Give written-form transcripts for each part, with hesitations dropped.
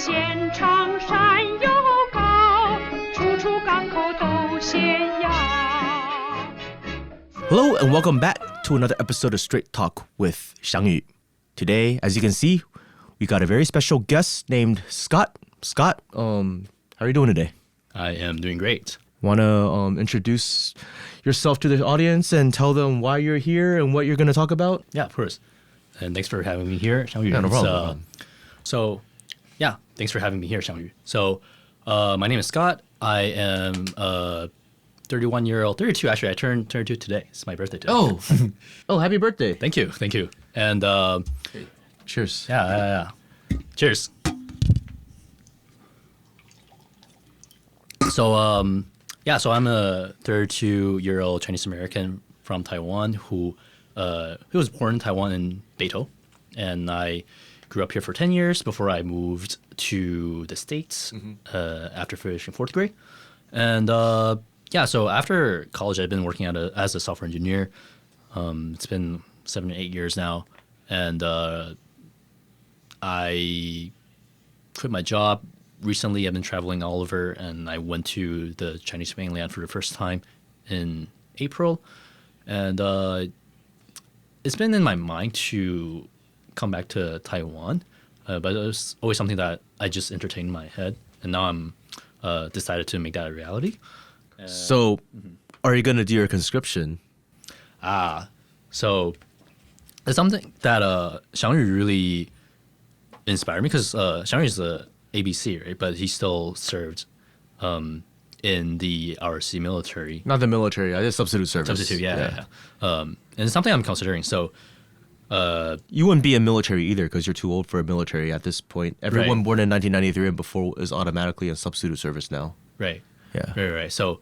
线长山又高，处处港口都显要。Hello and welcome back to another episode of Straight Talk with Xiangyu. Today, as you can see, we got a very special guest named Scott. Scott, how are you doing today? I am doing great. Want to introduce yourself to the audience and tell them why you're here and what you're going to talk about? Yeah, of course. And thanks for having me here, Xiangyu. Yeah, no problem. Thanks for having me here, Xiangyu. So, my name is Scott. I am 32 actually. I turned 32 today. It's my birthday today. Oh, happy birthday. Thank you. And Cheers. yeah. Cheers. So I'm a 32-year-old Chinese-American from Taiwan who was born in Taiwan in Beito, and I grew up here for 10 years before I moved to the States after finishing 4th grade. And so after college, I've been working as a software engineer. It's been 7 or 8 years now, and I quit my job. Recently, I've been traveling all over, and I went to the Chinese Mainland for the first time in April. And it's been in my mind to come back to Taiwan, but it was always something that I just entertained in my head. And now I'm decided to make that a reality. So, are you going to do your conscription? So it's something that Xiangyu really inspired me, because Xiangyu is the ABC, right? But he still served in the RC military. Not the military. I did substitute service. Substitute, yeah. And it's something I'm considering. So you wouldn't be in military either because you're too old for a military at this point. Everyone born in 1993 and before is automatically in substitute service now. Right. Yeah. Right. So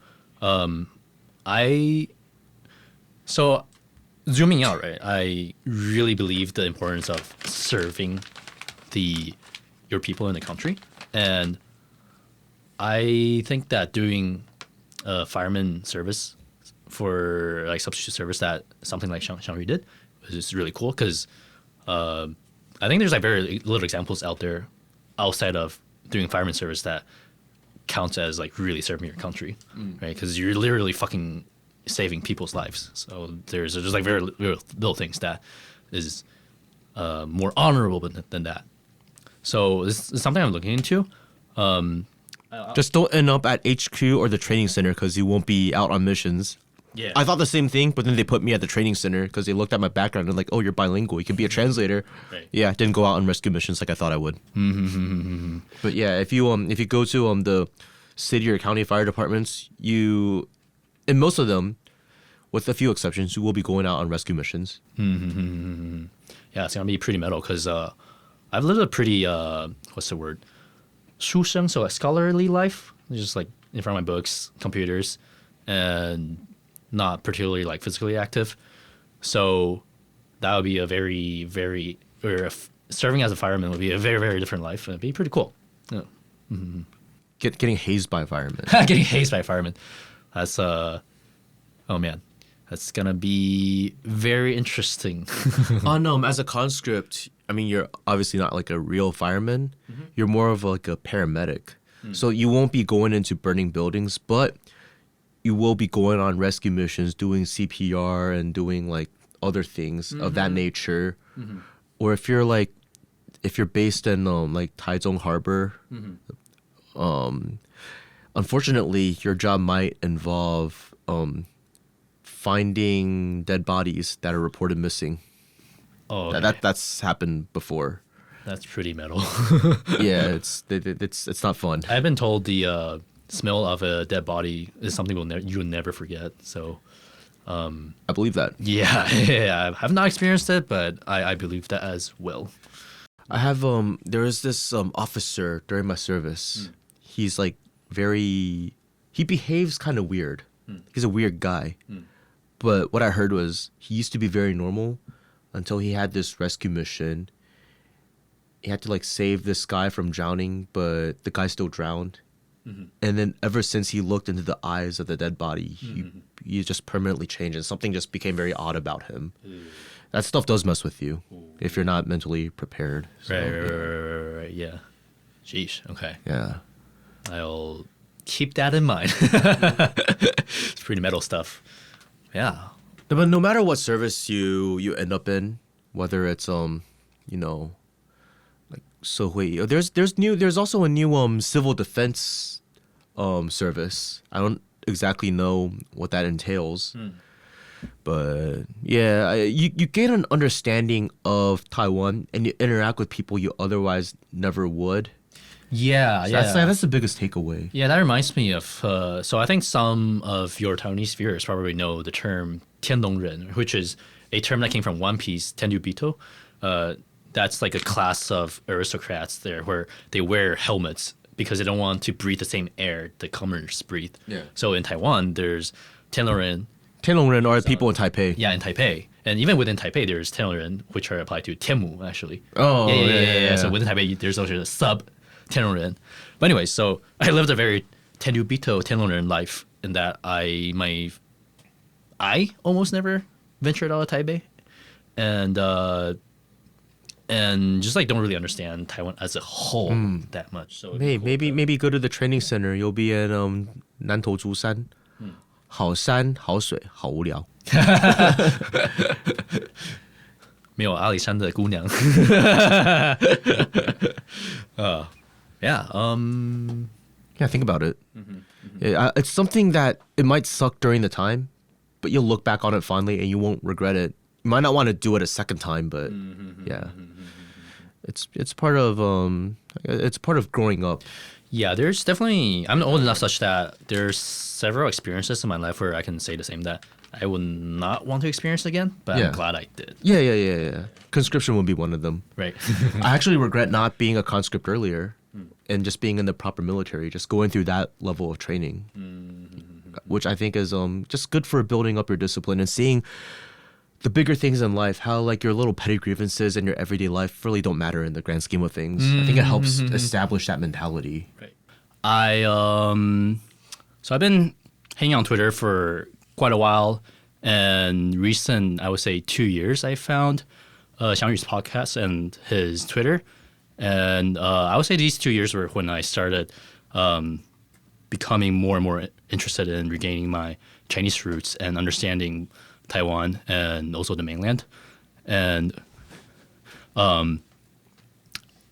zooming out, right? I really believe the importance of serving your people in the country, and I think that doing fireman service for like substitute service, that something like Xiangyu did, was just really cool, because I think there's like very little examples out there outside of doing fireman service that counts as like really serving your country, right? Because you're literally fucking saving people's lives. So there's just like very little things that is more honorable than that. So this is something I'm looking into. Just don't end up at HQ or the training center because you won't be out on missions. Yeah. I thought the same thing, but then they put me at the training center because they looked at my background and like, oh, you're bilingual. You can be a translator. Right. Yeah, didn't go out on rescue missions like I thought I would. But yeah, if you go to the city or county fire departments, in most of them, with a few exceptions, you will be going out on rescue missions. Yeah, it's gonna be pretty metal, because I've lived a pretty what's the word? 书生, so a scholarly life, just like in front of my books, computers, and not particularly like physically active. So that would be a very, very, serving as a fireman would be a very, very different life, and it'd be pretty cool. Yeah. Getting hazed by firemen. Getting hazed by firemen. That's oh man, that's gonna be very interesting. As a conscript, I mean, you're obviously not like a real fireman. You're more of like a paramedic. So you won't be going into burning buildings, but you will be going on rescue missions, doing CPR and doing like other things of that nature. Or if you're based in like Taichung Harbor, unfortunately, your job might involve finding dead bodies that are reported missing. Oh, okay. That's happened before. That's pretty metal. Yeah, it's not fun. I've been told the smell of a dead body is something you will never forget. So, I believe that. Yeah, I have not experienced it, but I believe that as well. I have there was this officer during my service. He's like he behaves kind of weird. He's a weird guy. But what I heard was he used to be very normal until he had this rescue mission. He had to like save this guy from drowning, but the guy still drowned. And then ever since he looked into the eyes of the dead body, he just permanently changed, and something just became very odd about him. That stuff does mess with you if you're not mentally prepared. So, Right, yeah. Jeez. Okay. Yeah. I'll keep that in mind. It's pretty metal stuff. Yeah. But no matter what service you end up in, whether it's like Sohui, there's also a new civil defense service. I don't exactly know what that entails. But yeah, you gain an understanding of Taiwan and you interact with people you otherwise never would. Yeah, So yeah. that's the biggest takeaway. Yeah, that reminds me of. So I think some of your Taiwanese viewers probably know the term Tianlongren, which is a term that came from One Piece, Tenryubito. That's like a class of aristocrats there where they wear helmets because they don't want to breathe the same air the commoners breathe. Yeah. So in Taiwan, there's Tianlongren. Tianlongren are people in Taipei. Yeah, in Taipei. And even within Taipei, there's Tianlongren, which are applied to Tianmu, actually. Oh, yeah. So within Taipei, there's also a sub Tianlongren. But anyway, so I lived a very Tenryubito Tianlongren life in that I almost never ventured out of Taipei. And just like don't really understand Taiwan as a whole that much. So Maybe go to the training center. You'll be in Nantou山. 好山好水好无聊。没有阿里山的姑娘。Yeah. Yeah, think about it. Yeah, it's something that it might suck during the time, but you'll look back on it fondly and you won't regret it. You might not want to do it a second time, but yeah, it's part of growing up. Yeah, there's definitely. I'm old enough such that there's several experiences in my life where I can say the same that I would not want to experience again, but Yeah. I'm glad I did. Yeah. Conscription would be one of them. Right. I actually regret not being a conscript earlier and just being in the proper military, just going through that level of training, which I think is just good for building up your discipline and seeing the bigger things in life, how like your little petty grievances in your everyday life really don't matter in the grand scheme of things. I think it helps establish that mentality. Right. So I've been hanging on Twitter for quite a while, and recent, I would say 2 years, I found Xiangyu's podcast and his Twitter. And I would say these 2 years were when I started becoming more and more interested in regaining my Chinese roots and understanding Taiwan and also the mainland. And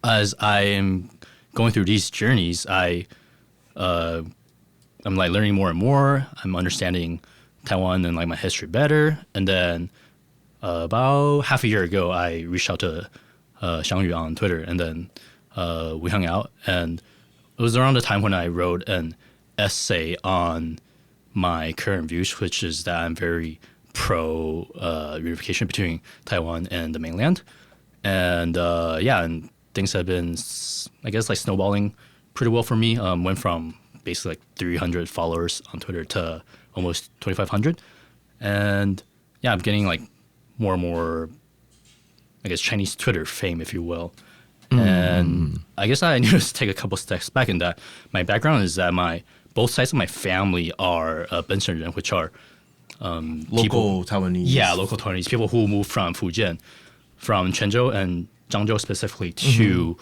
as I am going through these journeys, I'm like learning more and more. I'm understanding Taiwan and like my history better. And then about half a year ago, I reached out to Xiangyu on Twitter, and then we hung out. And it was around the time when I wrote an essay on my current views, which is that I'm very pro reunification between Taiwan and the mainland. And and things have been, I guess, like snowballing pretty well for me. Went from basically like 300 followers on Twitter to almost 2,500. And yeah, I'm getting like more and more, I guess, Chinese Twitter fame, if you will. And I guess I need to take a couple steps back in that my background is that both sides of my family are Benson, which are Local Taiwanese. Yeah, local Taiwanese people who moved from Fujian, from Quanzhou and Zhangzhou specifically to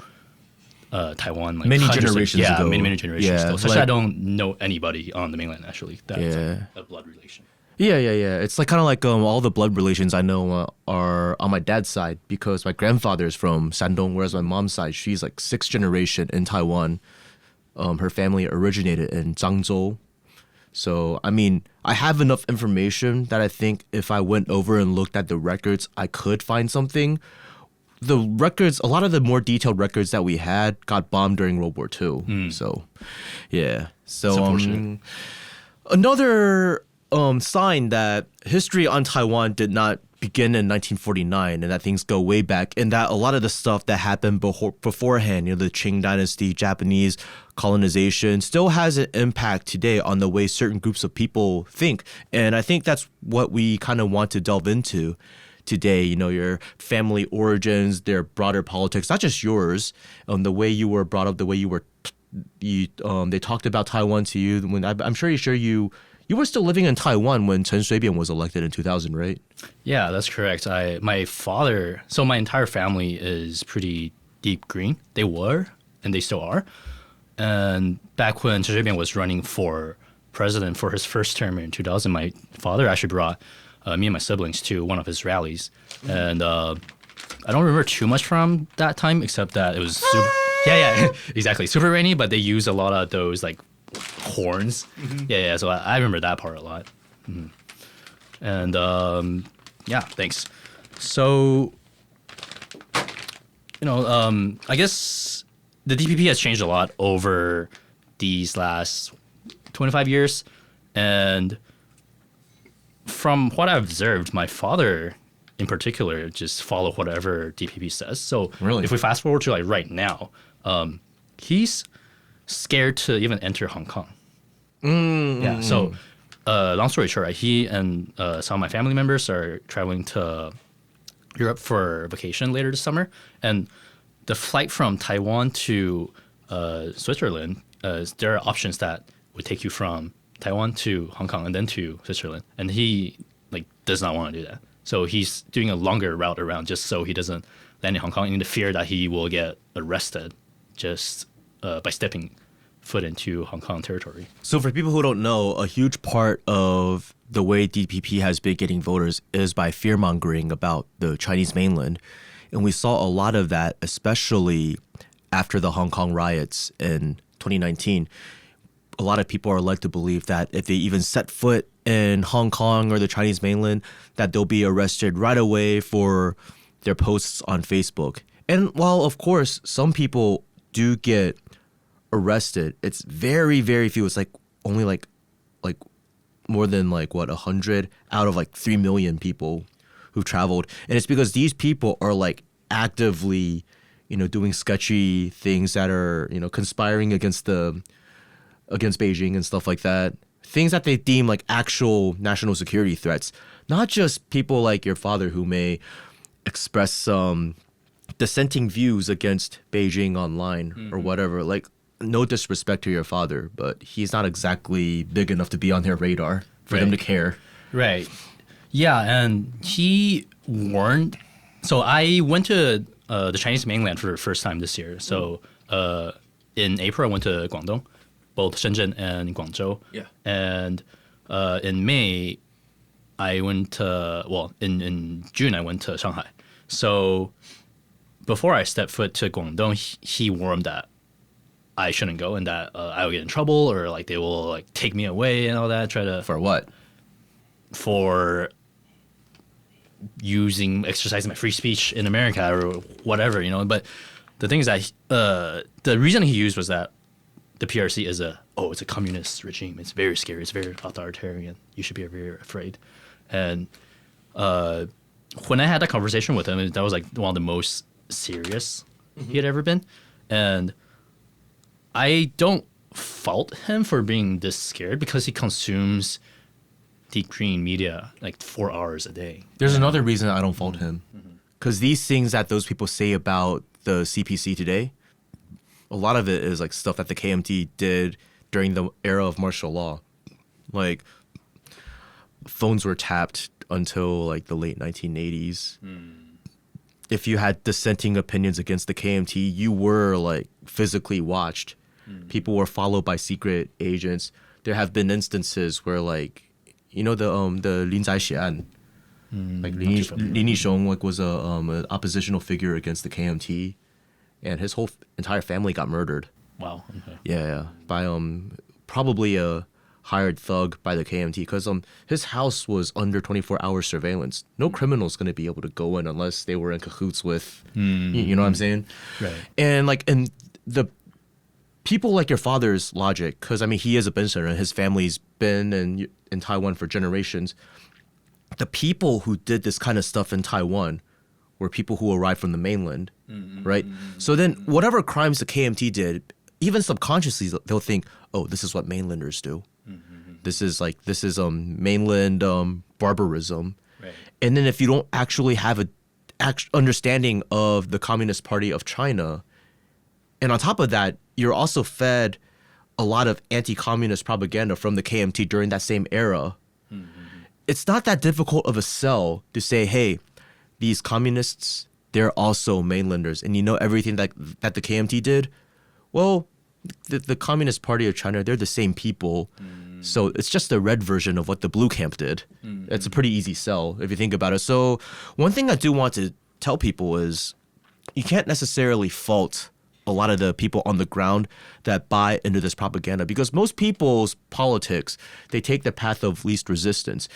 Taiwan. Like Many generations ago. Many generations Yeah, ago. Such like- that I don't know anybody on the mainland, actually. That's a blood relation. Yeah. It's like kind of like all the blood relations I know are on my dad's side because my grandfather's from Shandong, whereas my mom's side, she's like 6th generation in Taiwan. Her family originated in Zhangzhou. So, I mean, I have enough information that I think if I went over and looked at the records, I could find something. The records, a lot of the more detailed records that we had got bombed during World War II. So, yeah. So, It's unfortunate. another sign that history on Taiwan did not begin in 1949 and that things go way back, and that a lot of the stuff that happened beforehand, the Qing dynasty, Japanese colonization, still has an impact today on the way certain groups of people think. And I think that's what we kind of want to delve into today, your family origins, their broader politics, not just yours, the way you were brought up, the way you were, they talked about Taiwan to you. When I'm sure you were still living in Taiwan when Chen Shui-bian was elected in 2000, right? Yeah, that's correct. My entire family is pretty deep green. They were and they still are. And back when Chen Shui-bian was running for president for his first term in 2000, my father actually brought me and my siblings to one of his rallies. And I don't remember too much from that time, except that it was yeah, exactly, super rainy, but they used a lot of those like horns. Yeah, so I remember that part a lot. And yeah, thanks. So, I guess the DPP has changed a lot over these last 25 years. And from what I've observed, my father in particular just follow whatever DPP says. So Really? if we fast forward to like right now, he's scared to even enter Hong Kong. Yeah. So long story short, right, he and some of my family members are traveling to Europe for vacation later this summer. And the flight from Taiwan to Switzerland, there are options that would take you from Taiwan to Hong Kong and then to Switzerland. And he does not want to do that. So he's doing a longer route around just so he doesn't land in Hong Kong in the fear that he will get arrested just by stepping foot into Hong Kong territory. So for people who don't know, a huge part of the way DPP has been getting voters is by fear-mongering about the Chinese mainland. And we saw a lot of that, especially after the Hong Kong riots in 2019. A lot of people are led to believe that if they even set foot in Hong Kong or the Chinese mainland, that they'll be arrested right away for their posts on Facebook. And while, of course, some people do get arrested, it's very, very few. It's only more than 100 out of 3 million people who've traveled. And it's because these people are actively, doing sketchy things that are, conspiring against Beijing and stuff like that. Things that they deem actual national security threats. Not just people like your father who may express some dissenting views against Beijing online or whatever. No disrespect to your father, but he's not exactly big enough to be on their radar for them to care. Right. Yeah, and he warned. So I went to the Chinese mainland for the first time this year. So in April, I went to Guangdong, both Shenzhen and Guangzhou. Yeah. And in May, I went to, in June, I went to Shanghai. So before I stepped foot to Guangdong, he warned that I shouldn't go and that I will get in trouble or they will take me away and all that. For what? For exercising my free speech in America or whatever, But the thing is that the reason he used was that the PRC is it's a communist regime. It's very scary. It's very authoritarian. You should be very afraid. And when I had that conversation with him, that was one of the most serious he had ever been. And I don't fault him for being this scared because he consumes the green media 4 hours a day. There's another reason I don't fault him. Because these things that those people say about the CPC today, a lot of it is stuff that the KMT did during the era of martial law. Phones were tapped until the late 1980s. If you had dissenting opinions against the KMT, you were physically watched. People were followed by secret agents. There have been instances where the Lin Zaixian, Lin Yishong was an oppositional figure against the KMT, and his whole entire family got murdered. Wow. Okay. Yeah, by probably a hired thug by the KMT because his house was under 24-hour surveillance. No criminal's going to be able to go in unless they were in cahoots with, you know what I'm saying? Right. And and the people like your father's logic, because he is a Benser and his family's been in Taiwan for generations. The people who did this kind of stuff in Taiwan were people who arrived from the mainland, right? So then whatever crimes the KMT did, even subconsciously they'll think, oh, this is what mainlanders do. This is mainland barbarism. Right. And then if you don't actually have a understanding of the Communist Party of China, and on top of that, you're also fed a lot of anti-communist propaganda from the KMT during that same era. It's not that difficult of a sell to say, hey, these communists, they're also mainlanders. And everything that the KMT did well, the Communist Party of China, they're the same people. So it's just the red version of what the blue camp did. It's a pretty easy sell if you think about it. So one thing I do want to tell people is you can't necessarily fault a lot of the people on the ground that buy into this propaganda, because most people's politics, they take the path of least resistance.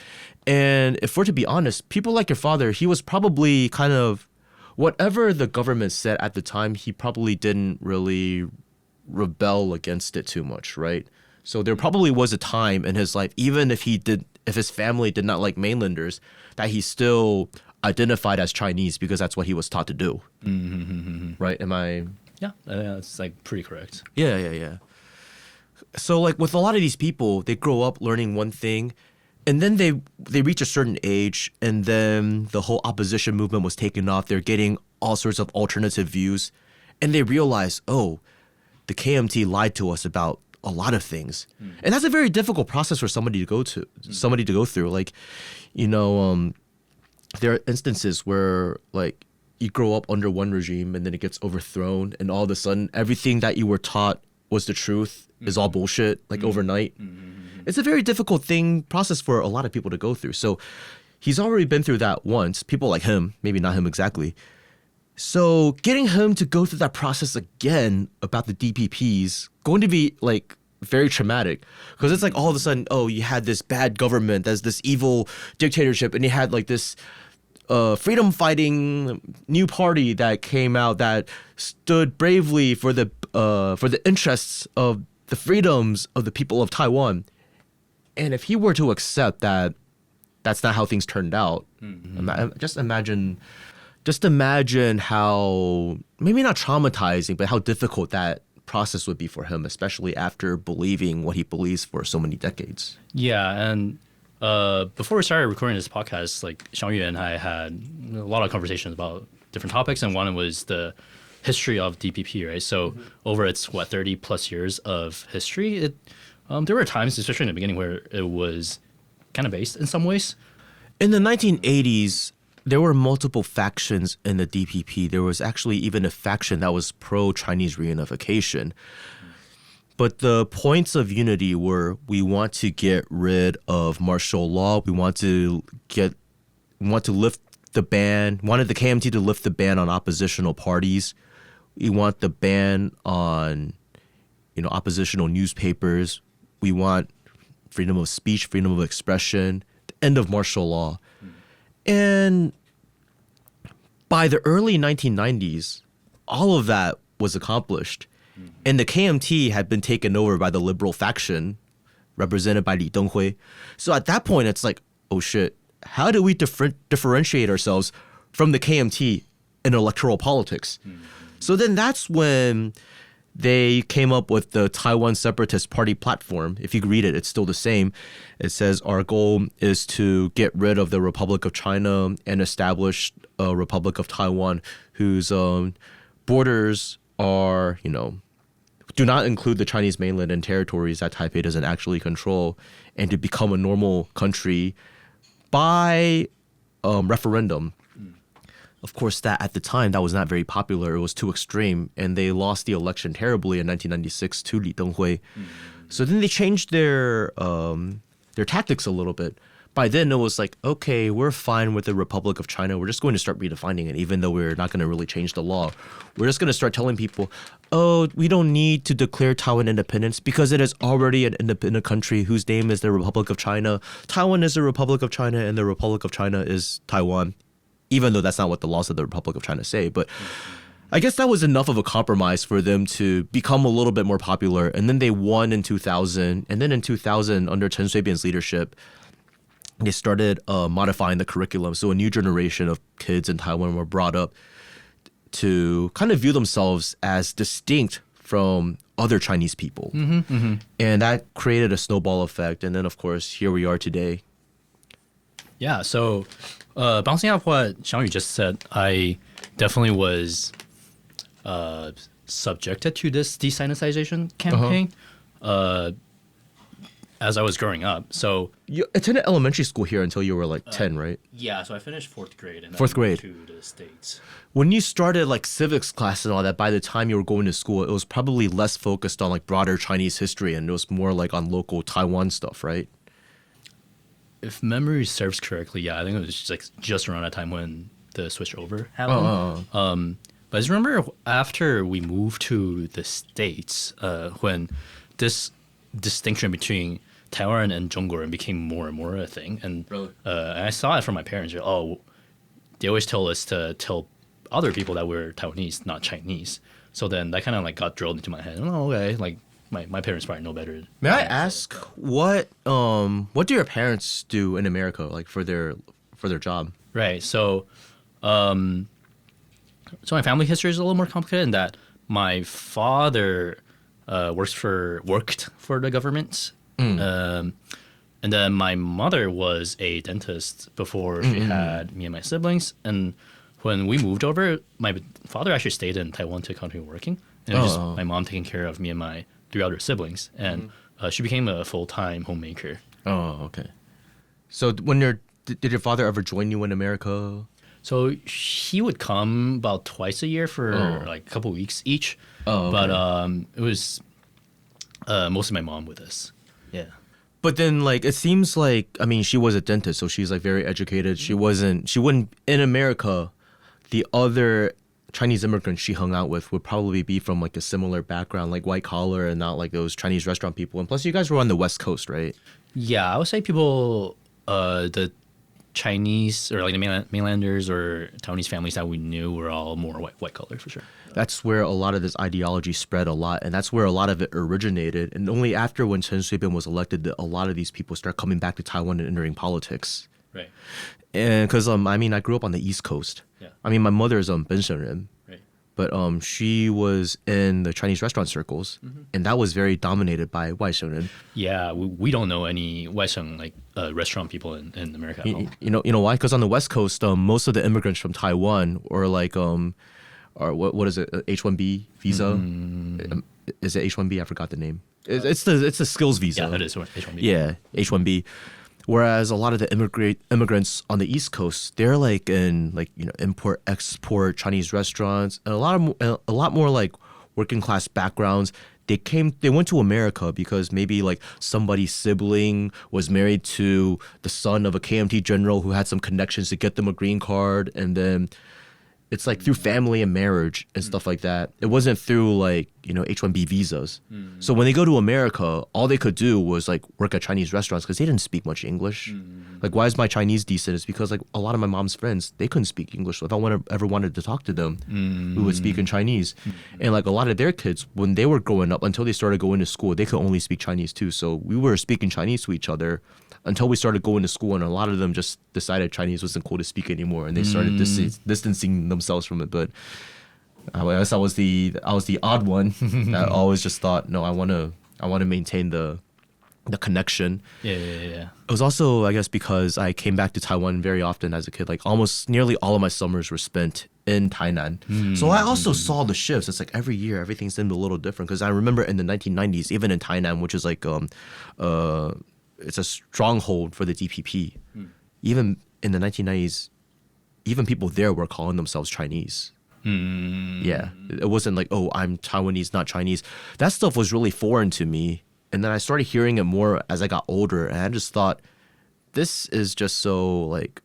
And if we're to be honest, people like your father, he was probably kind of, whatever the government said at the time, he probably didn't really rebel against it too much, right? So there probably was a time in his life, even if his family did not like mainlanders, that he still identified as Chinese because that's what he was taught to do. Right? Am I... Yeah, that's like pretty correct. Yeah. So like with a lot of these people, they grow up learning one thing, and then they reach a certain age, and then the whole opposition movement was taken off. They're getting all sorts of alternative views, and they realize, oh, the KMT lied to us about a lot of things. And that's a very difficult process for somebody to go through. Like, there are instances where like you grow up under one regime and then it gets overthrown, and all of a sudden everything that you were taught was the truth is all bullshit, like overnight. It's a very difficult process for a lot of people to go through. So he's already been through that once. People like him, maybe not him exactly. So getting him to go through that process again about the DPPs going to be like very traumatic, because it's like all of a sudden, oh, you had this bad government, there's this evil dictatorship, and you had like this freedom fighting new party that came out that stood bravely for the interests of the freedoms of the people of Taiwan. And if he were to accept that that's not how things turned out, just imagine how, maybe not traumatizing, but how difficult that process would be for him, especially after believing what he believes for so many decades. Yeah, and before we started recording this podcast, like Xiangyu and I had a lot of conversations about different topics, and one was the history of DPP, right? So over its 30 plus years of history, there were times, especially in the beginning, where it was kind of based in some ways. In the 1980s, there were multiple factions in the DPP. There was actually even a faction that was pro-Chinese reunification. But the points of unity were, we want to get rid of martial law. We want to lift the ban. Wanted the KMT to lift the ban on oppositional parties. We want the ban on, oppositional newspapers. We want freedom of speech, freedom of expression, the end of martial law. And by the early 1990s, all of that was accomplished. And the KMT had been taken over by the liberal faction, represented by Li Denghui. So at that point, it's like, oh shit, how do we differentiate ourselves from the KMT in electoral politics? So then that's when they came up with the Taiwan Separatist Party platform. If you read it, it's still the same. It says, our goal is to get rid of the Republic of China and establish a Republic of Taiwan whose borders are, do not include the Chinese mainland and territories that Taipei doesn't actually control, and to become a normal country by referendum. Of course, that at the time, that was not very popular. It was too extreme, and they lost the election terribly in 1996 to Li Denghui. So then they changed their tactics a little bit. By then, it was like, okay, we're fine with the Republic of China. We're just going to start redefining it, even though we're not going to really change the law. We're just going to start telling people, oh, we don't need to declare Taiwan independence because it is already an independent country whose name is the Republic of China. Taiwan is the Republic of China, and the Republic of China is Taiwan, even though that's not what the laws of the Republic of China say. But I guess that was enough of a compromise for them to become a little bit more popular. And then they won in 2000. And then in 2000, under Chen Shui-bian's leadership, they started modifying the curriculum. So a new generation of kids in Taiwan were brought up to kind of view themselves as distinct from other Chinese people. And that created a snowball effect. And then, of course, here we are today. Yeah, so bouncing off what Xiangyu just said, I definitely was subjected to this de-sinicization campaign. as I was growing up. So You attended elementary school here until you were like 10, right? yeah, so I finished 4th grade and Fourth then moved grade. to the States. When you started like civics class and all that, by the time you were going to school, it was probably less focused on like broader Chinese history and it was more like on local Taiwan stuff, right? If memory serves correctly, yeah, I think it was just around that time when the switch over happened. But I just remember after we moved to the States, when this distinction between Taiwan and Zhongguoren became more and more a thing, and Really? and I saw it from my parents. They always told us to tell other people that we're Taiwanese, not Chinese. So then that kind of like got drilled into my head. Oh, okay, like my parents probably know better. May I ask what do your parents do in America like for their job? Right. So, so my family history is a little more complicated in that my father worked for the government, and then my mother was a dentist before she had me and my siblings. And when we moved over, my father actually stayed in Taiwan to continue working, and it was just my mom taking care of me and my 3 other siblings, and she became a full-time homemaker. Oh, okay. So did your father ever join you in America? So he would come about twice a year for like a couple weeks each. Oh, okay. But it was mostly my mom with us. Yeah. But then, like, it seems like, I mean, she was a dentist, so she's like very educated. She wouldn't in America, the other Chinese immigrants she hung out with would probably be from like a similar background, like white collar and not like those Chinese restaurant people. And plus, you guys were on the West Coast, right? Yeah, I would say people, the Chinese or like the mainlanders or Taiwanese families that we knew were all more white collar for sure. That's where a lot of this ideology spread a lot, and that's where a lot of it originated. And only after when Chen Shui-bian was elected that a lot of these people start coming back to Taiwan and entering politics. Right. And because I mean, I grew up on the East Coast. Yeah. I mean, my mother's Benshengren, Right. but she was in the Chinese restaurant circles, and that was very dominated by Waishengren. Yeah, we don't know any Waisheng like restaurant people in America at all. You know why? Because on the West Coast, most of the immigrants from Taiwan or like or what is it, H-1B visa? Is it H-1B? I forgot the name. It's the skills visa. Yeah, that is H-1B. Yeah, H-1B. Whereas a lot of the immigrants on the East Coast, they're like in like import export Chinese restaurants, and a lot more like working class backgrounds. They went to America because maybe like somebody's sibling was married to the son of a KMT general who had some connections to get them a green card, and then it's like through family and marriage and stuff like that. It wasn't through like, H-1B visas. So when they go to America, all they could do was like work at Chinese restaurants because they didn't speak much English. Like, why is my Chinese decent? It's because like a lot of my mom's friends, they couldn't speak English. So if I ever wanted to talk to them, we would speak in Chinese. And like a lot of their kids, when they were growing up, until they started going to school, they could only speak Chinese too. So we were speaking Chinese to each other until we started going to school, and a lot of them just decided Chinese wasn't cool to speak anymore, and they started distancing themselves from it. But I guess I was the odd one that always just thought, no, I want to maintain the connection. Yeah. It was also, I guess, because I came back to Taiwan very often as a kid. Like almost nearly all of my summers were spent in Tainan. So I also saw the shifts. It's like every year everything seemed a little different, because I remember in the 1990s, even in Tainan, which is like it's a stronghold for the DPP. Even in the 1990s, even people there were calling themselves Chinese. Yeah, it wasn't like, oh, I'm Taiwanese, not Chinese. That stuff was really foreign to me. And then I started hearing it more as I got older, and I just thought, this is just so like,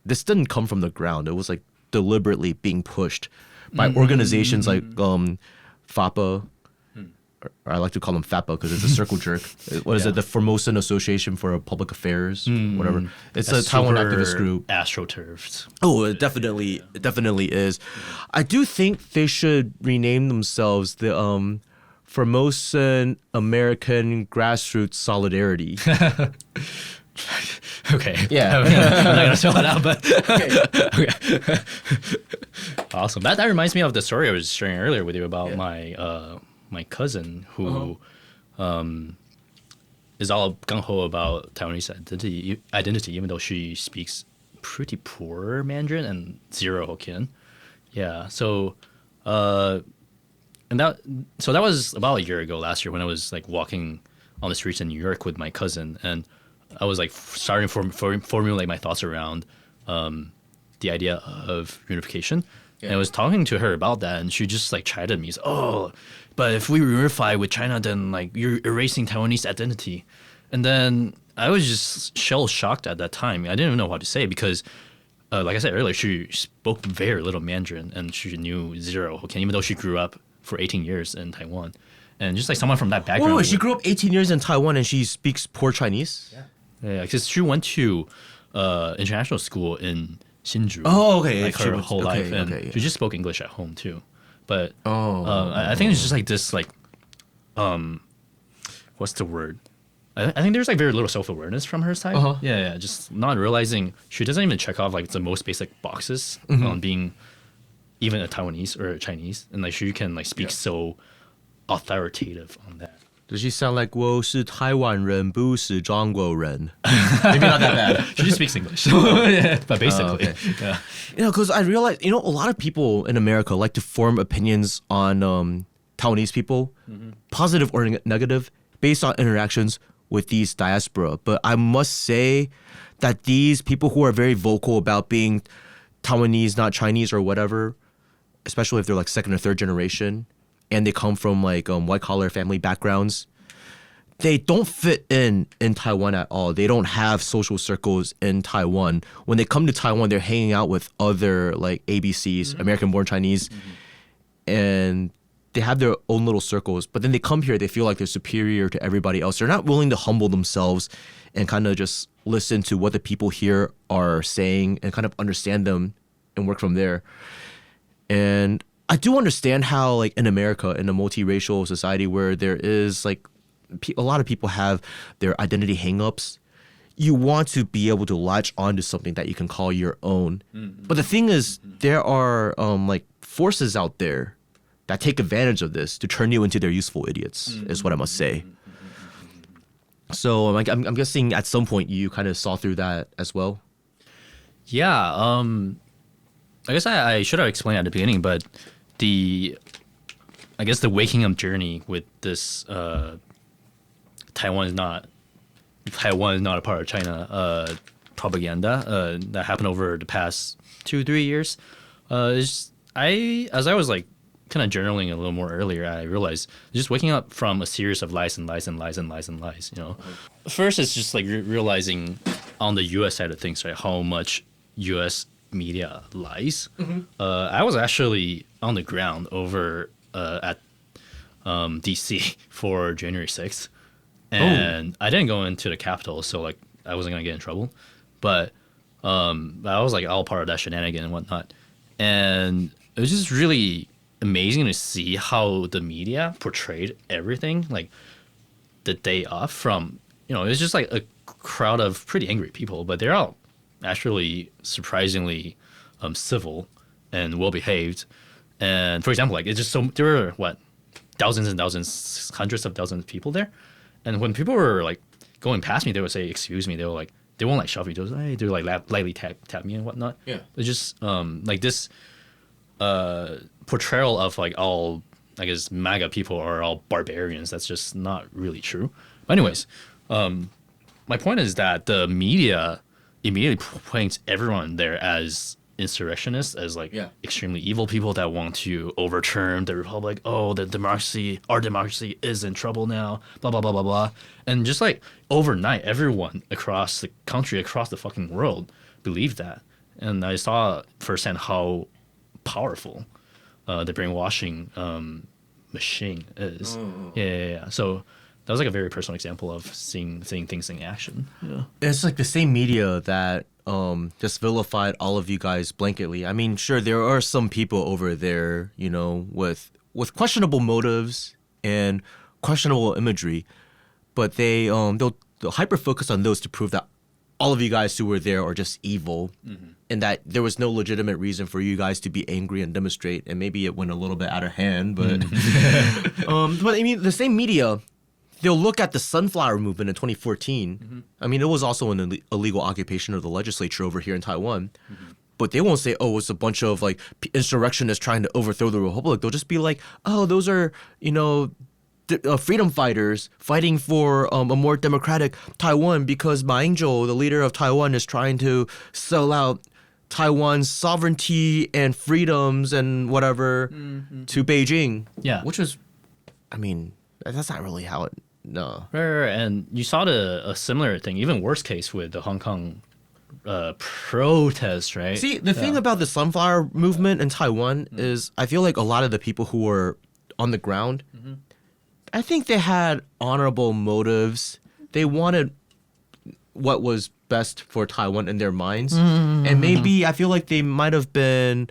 this didn't come from the ground. It was like deliberately being pushed by organizations like FAPA, or I like to call them FAPA because it's a circle jerk. What is it? The Formosan Association for Public Affairs, whatever. It's a Taiwan activist group. AstroTurfed. Oh, it definitely is. I do think they should rename themselves the Formosan American Grassroots Solidarity. Okay. Yeah. I'm not gonna spell it out, but Okay. Awesome. That reminds me of the story I was sharing earlier with you about my cousin who is all gung ho about Taiwanese identity, even though she speaks pretty poor Mandarin and zero Hokkien. Yeah. So that was about a year ago, last year, when I was like walking on the streets in New York with my cousin, and I was like starting to formulate my thoughts around the idea of reunification. And I was talking to her about that, and she just like chided me. She's, oh, but if we reunify with China, then like you're erasing Taiwanese identity. And then I was just shell shocked at that time. I didn't even know what to say because, like I said earlier, she spoke very little Mandarin, and she knew zero Hokkien, even though she grew up for 18 years in Taiwan. And just like someone from that background. Oh, she grew up 18 years in Taiwan and she speaks poor Chinese? Yeah, because she went to international school in Xiangyu. Oh, okay. Like her whole life. And she just spoke English at home too. But I think it's just like this, like, what's the word? I think there's like very little self-awareness from her side. Yeah, just not realizing she doesn't even check off like the most basic boxes on being even a Taiwanese or a Chinese. And like she can like speak so authoritative on that. Does she sound like 我是台湾人不是中国人? Maybe not that bad. She just speaks English. But basically. Okay. You know, because I realized, you know, a lot of people in America like to form opinions on Taiwanese people, positive or negative, based on interactions with these diaspora. But I must say that these people who are very vocal about being Taiwanese, not Chinese or whatever, especially if they're like second or third generation, and they come from like white-collar family backgrounds, they don't fit in Taiwan at all. They don't have social circles in Taiwan. When they come to Taiwan, they're hanging out with other like ABCs, American-born Chinese, and they have their own little circles. But then they come here, they feel like they're superior to everybody else. They're not willing to humble themselves and kind of just listen to what the people here are saying and kind of understand them and work from there. And I do understand how, like, in America, in a multiracial society where there is, like, a lot of people have their identity hang-ups, you want to be able to latch onto something that you can call your own. But the thing is, there are, like, forces out there that take advantage of this to turn you into their useful idiots, is what I must say. So I'm guessing at some point you kind of saw through that as well? Yeah, I guess I should have explained at the beginning, but the waking up journey with this Taiwan is not a part of China propaganda that happened over the past 2-3 years as I was like kind of journaling a little more earlier, I realized just waking up from a series of lies and lies and lies and lies and lies, you know. First, it's just like realizing on the U.S. side of things, right, how much U.S. media lies. I was actually on the ground over at D.C. for January 6th, and I didn't go into the Capitol, so like I wasn't gonna get in trouble, but I was like all part of that shenanigan and whatnot, and it was just really amazing to see how the media portrayed everything like the day off from, you know, it was just like a crowd of pretty angry people, but they're all actually surprisingly civil and well behaved. And for example, like it's just so there were what thousands and thousands, hundreds of thousands of people there, and when people were like going past me, they would say excuse me, they were like they won't like shove each other, hey, they're like lightly tap me and whatnot. It's just like this portrayal of like all, I guess, MAGA people are all barbarians. That's just not really true. But anyways, my point is that the media immediately paints everyone there as insurrectionists, as like extremely evil people that want to overturn the republic. Oh, our democracy is in trouble now, blah, blah, blah, blah, blah. And just like overnight, everyone across the country, across the fucking world believed that. And I saw firsthand how powerful the brainwashing machine is. Yeah. So that was like a very personal example of seeing things in action. Yeah. It's like the same media that just vilified all of you guys blanketly. I mean, sure, there are some people over there, you know, with questionable motives and questionable imagery, but they'll hyper focus on those to prove that all of you guys who were there are just evil, and that there was no legitimate reason for you guys to be angry and demonstrate, and maybe it went a little bit out of hand, but but I mean, the same media, they'll look at the Sunflower Movement in 2014. I mean, it was also an illegal occupation of the legislature over here in Taiwan, but they won't say, oh, it's a bunch of like insurrectionists trying to overthrow the republic. They'll just be like, oh, those are, you know, freedom fighters fighting for a more democratic Taiwan because Ma Ying-jeou, the leader of Taiwan, is trying to sell out Taiwan's sovereignty and freedoms and whatever to Beijing. Yeah. Which was, I mean, that's not really how it, no. Right. And you saw a similar thing, even worse case with the Hong Kong protest, right? See, the thing about the sunflower movement in Taiwan is I feel like a lot of the people who were on the ground, I think they had honorable motives. They wanted what was best for Taiwan in their minds. And maybe I feel like they might have been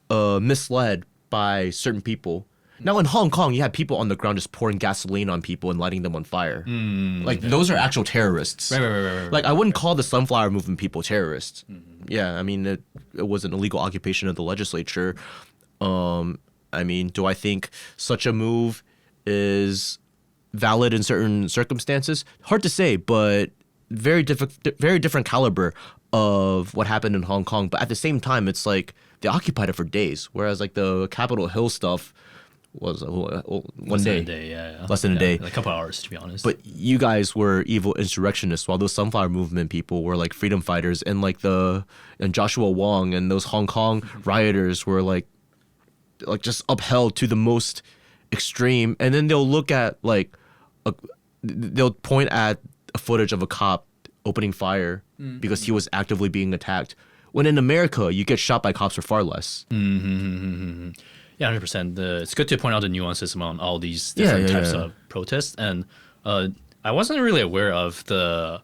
misled by certain people. Now in Hong Kong, you had people on the ground just pouring gasoline on people and lighting them on fire. Those are actual terrorists. Right. Like I wouldn't call the sunflower movement people terrorists. Yeah, I mean it was an illegal occupation of the legislature. I mean, do I think such a move is valid in certain circumstances? Hard to say, but very different caliber of what happened in Hong Kong. But at the same time, it's like they occupied it for days, whereas like the Capitol Hill stuff was one day. Less than a day. Like a couple hours, to be honest. But you guys were evil insurrectionists, while those sunflower movement people were like freedom fighters, and and Joshua Wong and those Hong Kong rioters were like just upheld to the most extreme. And then they'll look at they'll point at a footage of a cop opening fire because he was actively being attacked. When in America, you get shot by cops for far less. Yeah, 100%. It's good to point out the nuances among all these different types of protests. And I wasn't really aware of the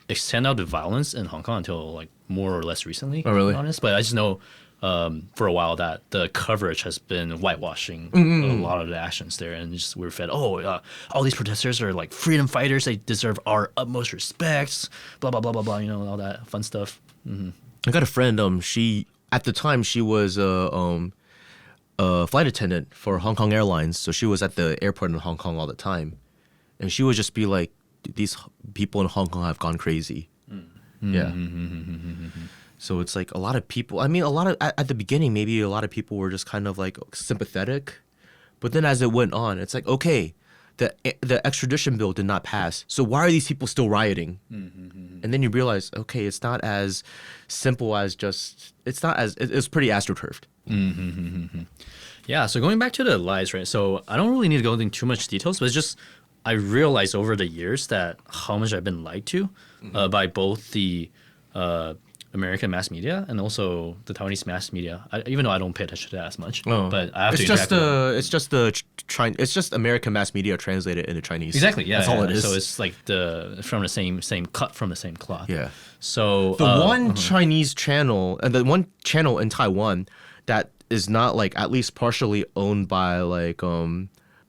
extent of the violence in Hong Kong until like more or less recently. Oh, really? To be honest. But I just know for a while that the coverage has been whitewashing a lot of the actions there. And just we're fed, all these protesters are like freedom fighters. They deserve our utmost respects, blah, blah, blah, blah, blah, all that fun stuff. I got a friend, at the time she was a flight attendant for Hong Kong Airlines, so she was at the airport in Hong Kong all the time, and she would just be like, these people in Hong Kong have gone crazy. Yeah. So it's like a lot of people, I mean, at the beginning, maybe a lot of people were just kind of like sympathetic, but then as it went on, it's like, okay, the extradition bill did not pass, so why are these people still rioting? And then you realize, okay, it's not as simple as it's pretty astroturfed. Yeah, so going back to the lies, right? So I don't really need to go into too much details, but it's just I realized over the years that how much I've been lied to by both the American mass media and also the Taiwanese mass media. Even though I don't pay attention to that as much, but I have to. It's just American mass media translated into Chinese. Exactly. Yeah, that's all it is. So it's like from the same cut from the same cloth. Yeah. So the one Chinese channel and the one channel in Taiwan that is not like at least partially owned by like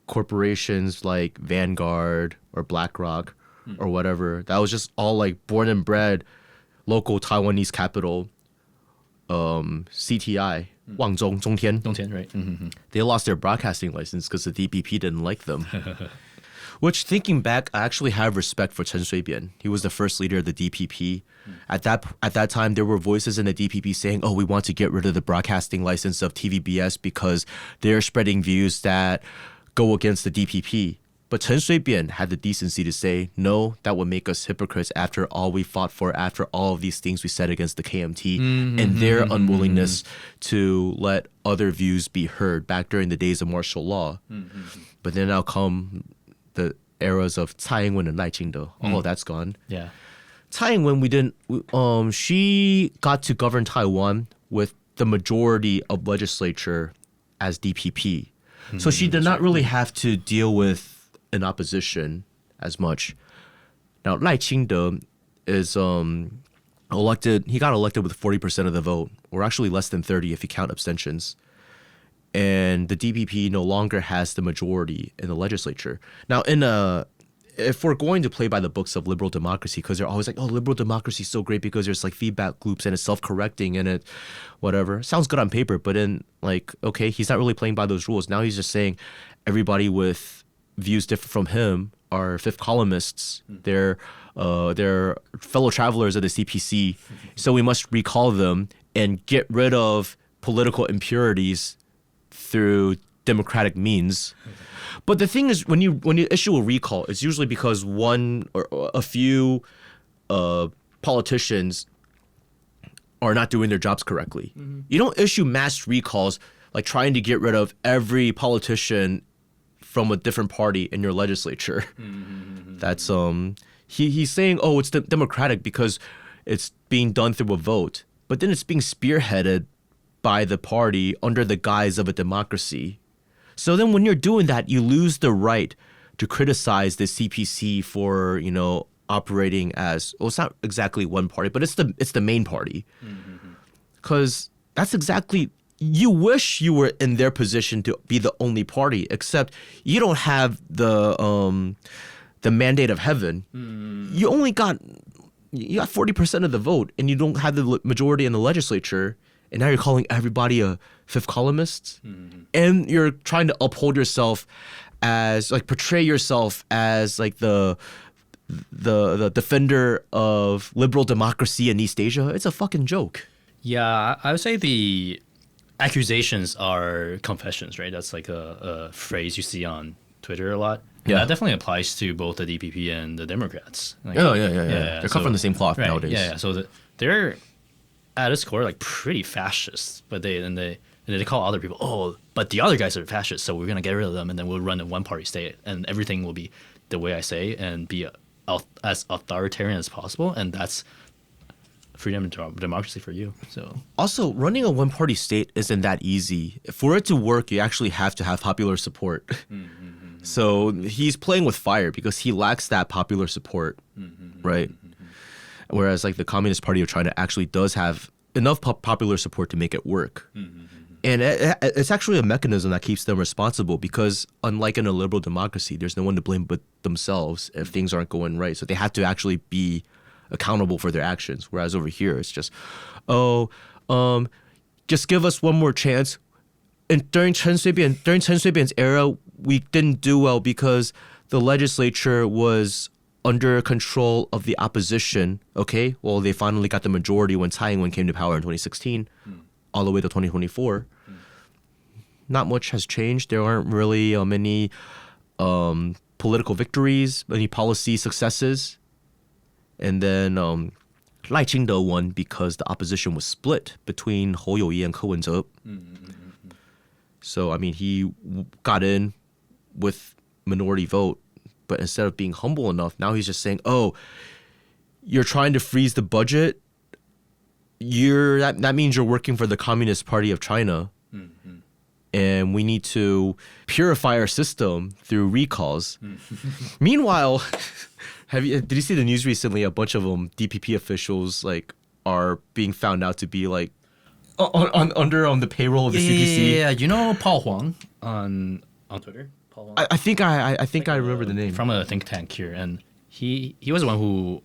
corporations like Vanguard or BlackRock or whatever. That was just all like born and bred local Taiwanese capital, CTI, Wangzhong, Zhongtian. Zhongtian, right? They lost their broadcasting license because the DPP didn't like them. Which, thinking back, I actually have respect for Chen Shui-bian. He was the first leader of the DPP. At that time, there were voices in the DPP saying, "Oh, we want to get rid of the broadcasting license of TVBS because they're spreading views that go against the DPP." But Chen Shui-bian had the decency to say, "No, that would make us hypocrites after all we fought for, after all of these things we said against the KMT, and their unwillingness to let other views be heard back during the days of martial law." But then now come the eras of Tsai Ing-wen and Lai Ching-te. All of that's gone. Yeah. Tsai Ing-wen, she got to govern Taiwan with the majority of legislature as DPP. So she did not really have to deal with an opposition as much. Now, Lai Ching-te is elected. He got elected with 40% of the vote, or actually less than 30 if you count abstentions. And the DPP no longer has the majority in the legislature. Now, if we're going to play by the books of liberal democracy, because they're always like, "Oh, liberal democracy is so great because there's like feedback loops and it's self-correcting and it, whatever." Sounds good on paper, but then like, okay, he's not really playing by those rules. Now he's just saying everybody with views different from him are fifth columnists. They're fellow travelers of the CPC, so we must recall them and get rid of political impurities through democratic means. But the thing is, when you issue a recall, it's usually because one or a few politicians are not doing their jobs correctly. You don't issue mass recalls like trying to get rid of every politician from a different party in your legislature. That's he's saying, oh, it's democratic because it's being done through a vote, but then it's being spearheaded by the party under the guise of a democracy. So then when you're doing that, you lose the right to criticize the CPC for, operating as, well, it's not exactly one party, but it's the main party. Because that's exactly, you wish you were in their position to be the only party, except you don't have the mandate of heaven. You only got 40% of the vote, and you don't have the majority in the legislature, and now you're calling everybody a fifth columnist, and you're trying to uphold yourself as, like, portray yourself as, like, the defender of liberal democracy in East Asia. It's a fucking joke. Yeah, I would say the accusations are confessions, right? That's like a phrase you see on Twitter a lot. And that definitely applies to both the DPP and the Democrats. Like, yeah. They're cut from the same cloth nowadays. Yeah. So they're at its core like pretty fascist, but they call other people, oh, but the other guys are fascists, so we're gonna get rid of them, and then we'll run a one-party state, and everything will be the way I say, and be as authoritarian as possible, and that's freedom and democracy for you. So also, running a one-party state isn't that easy. For it to work, you actually have to have popular support. So he's playing with fire because he lacks that popular support, right? Whereas like the Communist Party of China actually does have enough popular support to make it work. And it's actually a mechanism that keeps them responsible because unlike in a liberal democracy, there's no one to blame but themselves if things aren't going right. So they have to actually be accountable for their actions. Whereas over here, it's just, just give us one more chance. And during Chen Shui-bian's era, we didn't do well because the legislature was under control of the opposition. Okay, well, they finally got the majority when Tsai Ing-wen came to power in 2016, all the way to 2024. Not much has changed. There aren't really many political victories, any policy successes. And then Lai Ching-te won because the opposition was split between Hou You-yi and Ko Wen-je. So, I mean, he got in with minority vote, but instead of being humble enough, now he's just saying, oh, you're trying to freeze the budget? That means you're working for the Communist Party of China. And we need to purify our system through recalls. Meanwhile, did you see the news recently? A bunch of DPP officials like are being found out to be like under the payroll of the CPC. Yeah. You know Paul Huang on Twitter. Paul Huang? I think I remember the name from a think tank here, and he was the one who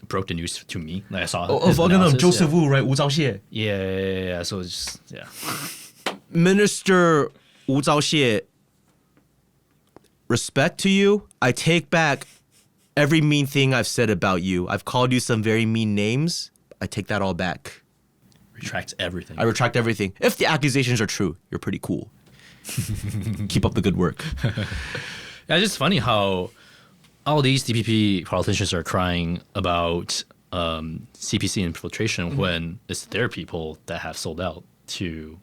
broke the news to me. Like I saw Joseph Wu, right? Wu Zhaoxie. Yeah. So it's just Minister Wu Zhaoxie, respect to you. I take back every mean thing I've said about you. I've called you some very mean names. I take that all back. Retract everything. I retract everything. If the accusations are true, you're pretty cool. Keep up the good work. Yeah, it's just funny how all these DPP politicians are crying about CPC infiltration when it's their people that have sold out to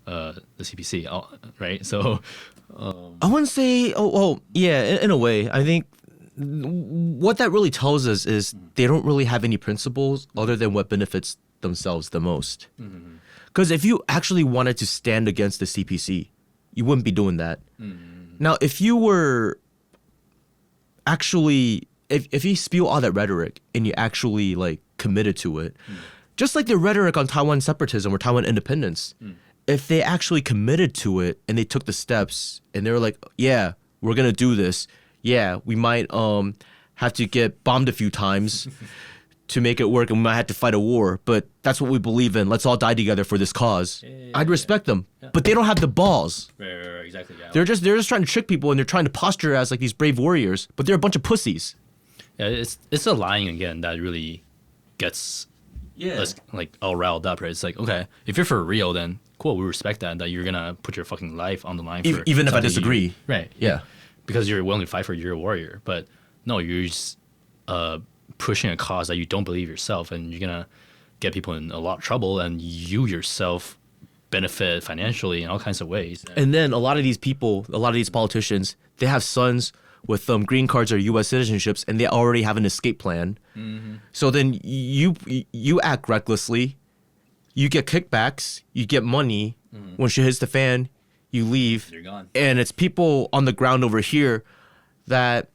the CPC, right? So I wouldn't say. In a way, I think what that really tells us is they don't really have any principles other than what benefits themselves the most. Because if you actually wanted to stand against the CPC, you wouldn't be doing that. Now, if you were actually, if you spew all that rhetoric and you actually like committed to it, just like the rhetoric on Taiwan separatism or Taiwan independence, if they actually committed to it and they took the steps and they were like, yeah, we're gonna do this. Yeah, we might have to get bombed a few times to make it work, and we might have to fight a war, but that's what we believe in. Let's all die together for this cause. I'd respect them, but they don't have the balls. Exactly. Yeah. They're just trying to trick people, and they're trying to posture as like these brave warriors, but they're a bunch of pussies. Yeah, it's a lying again that really gets us like all riled up, right? It's like, okay, if you're for real, then cool, we respect that you're gonna put your fucking life on the line for Even if I something disagree. right? Yeah. Because you're willing to fight for it, you're a warrior. But no, you're just pushing a cause that you don't believe yourself, and you're gonna get people in a lot of trouble, and you yourself benefit financially in all kinds of ways. And then a lot of these people, a lot of these politicians, they have sons with green cards or U.S. citizenships, and they already have an escape plan. So then you act recklessly, you get kickbacks, you get money. When shit hits the fan, you leave. You're gone. And it's people on the ground over here that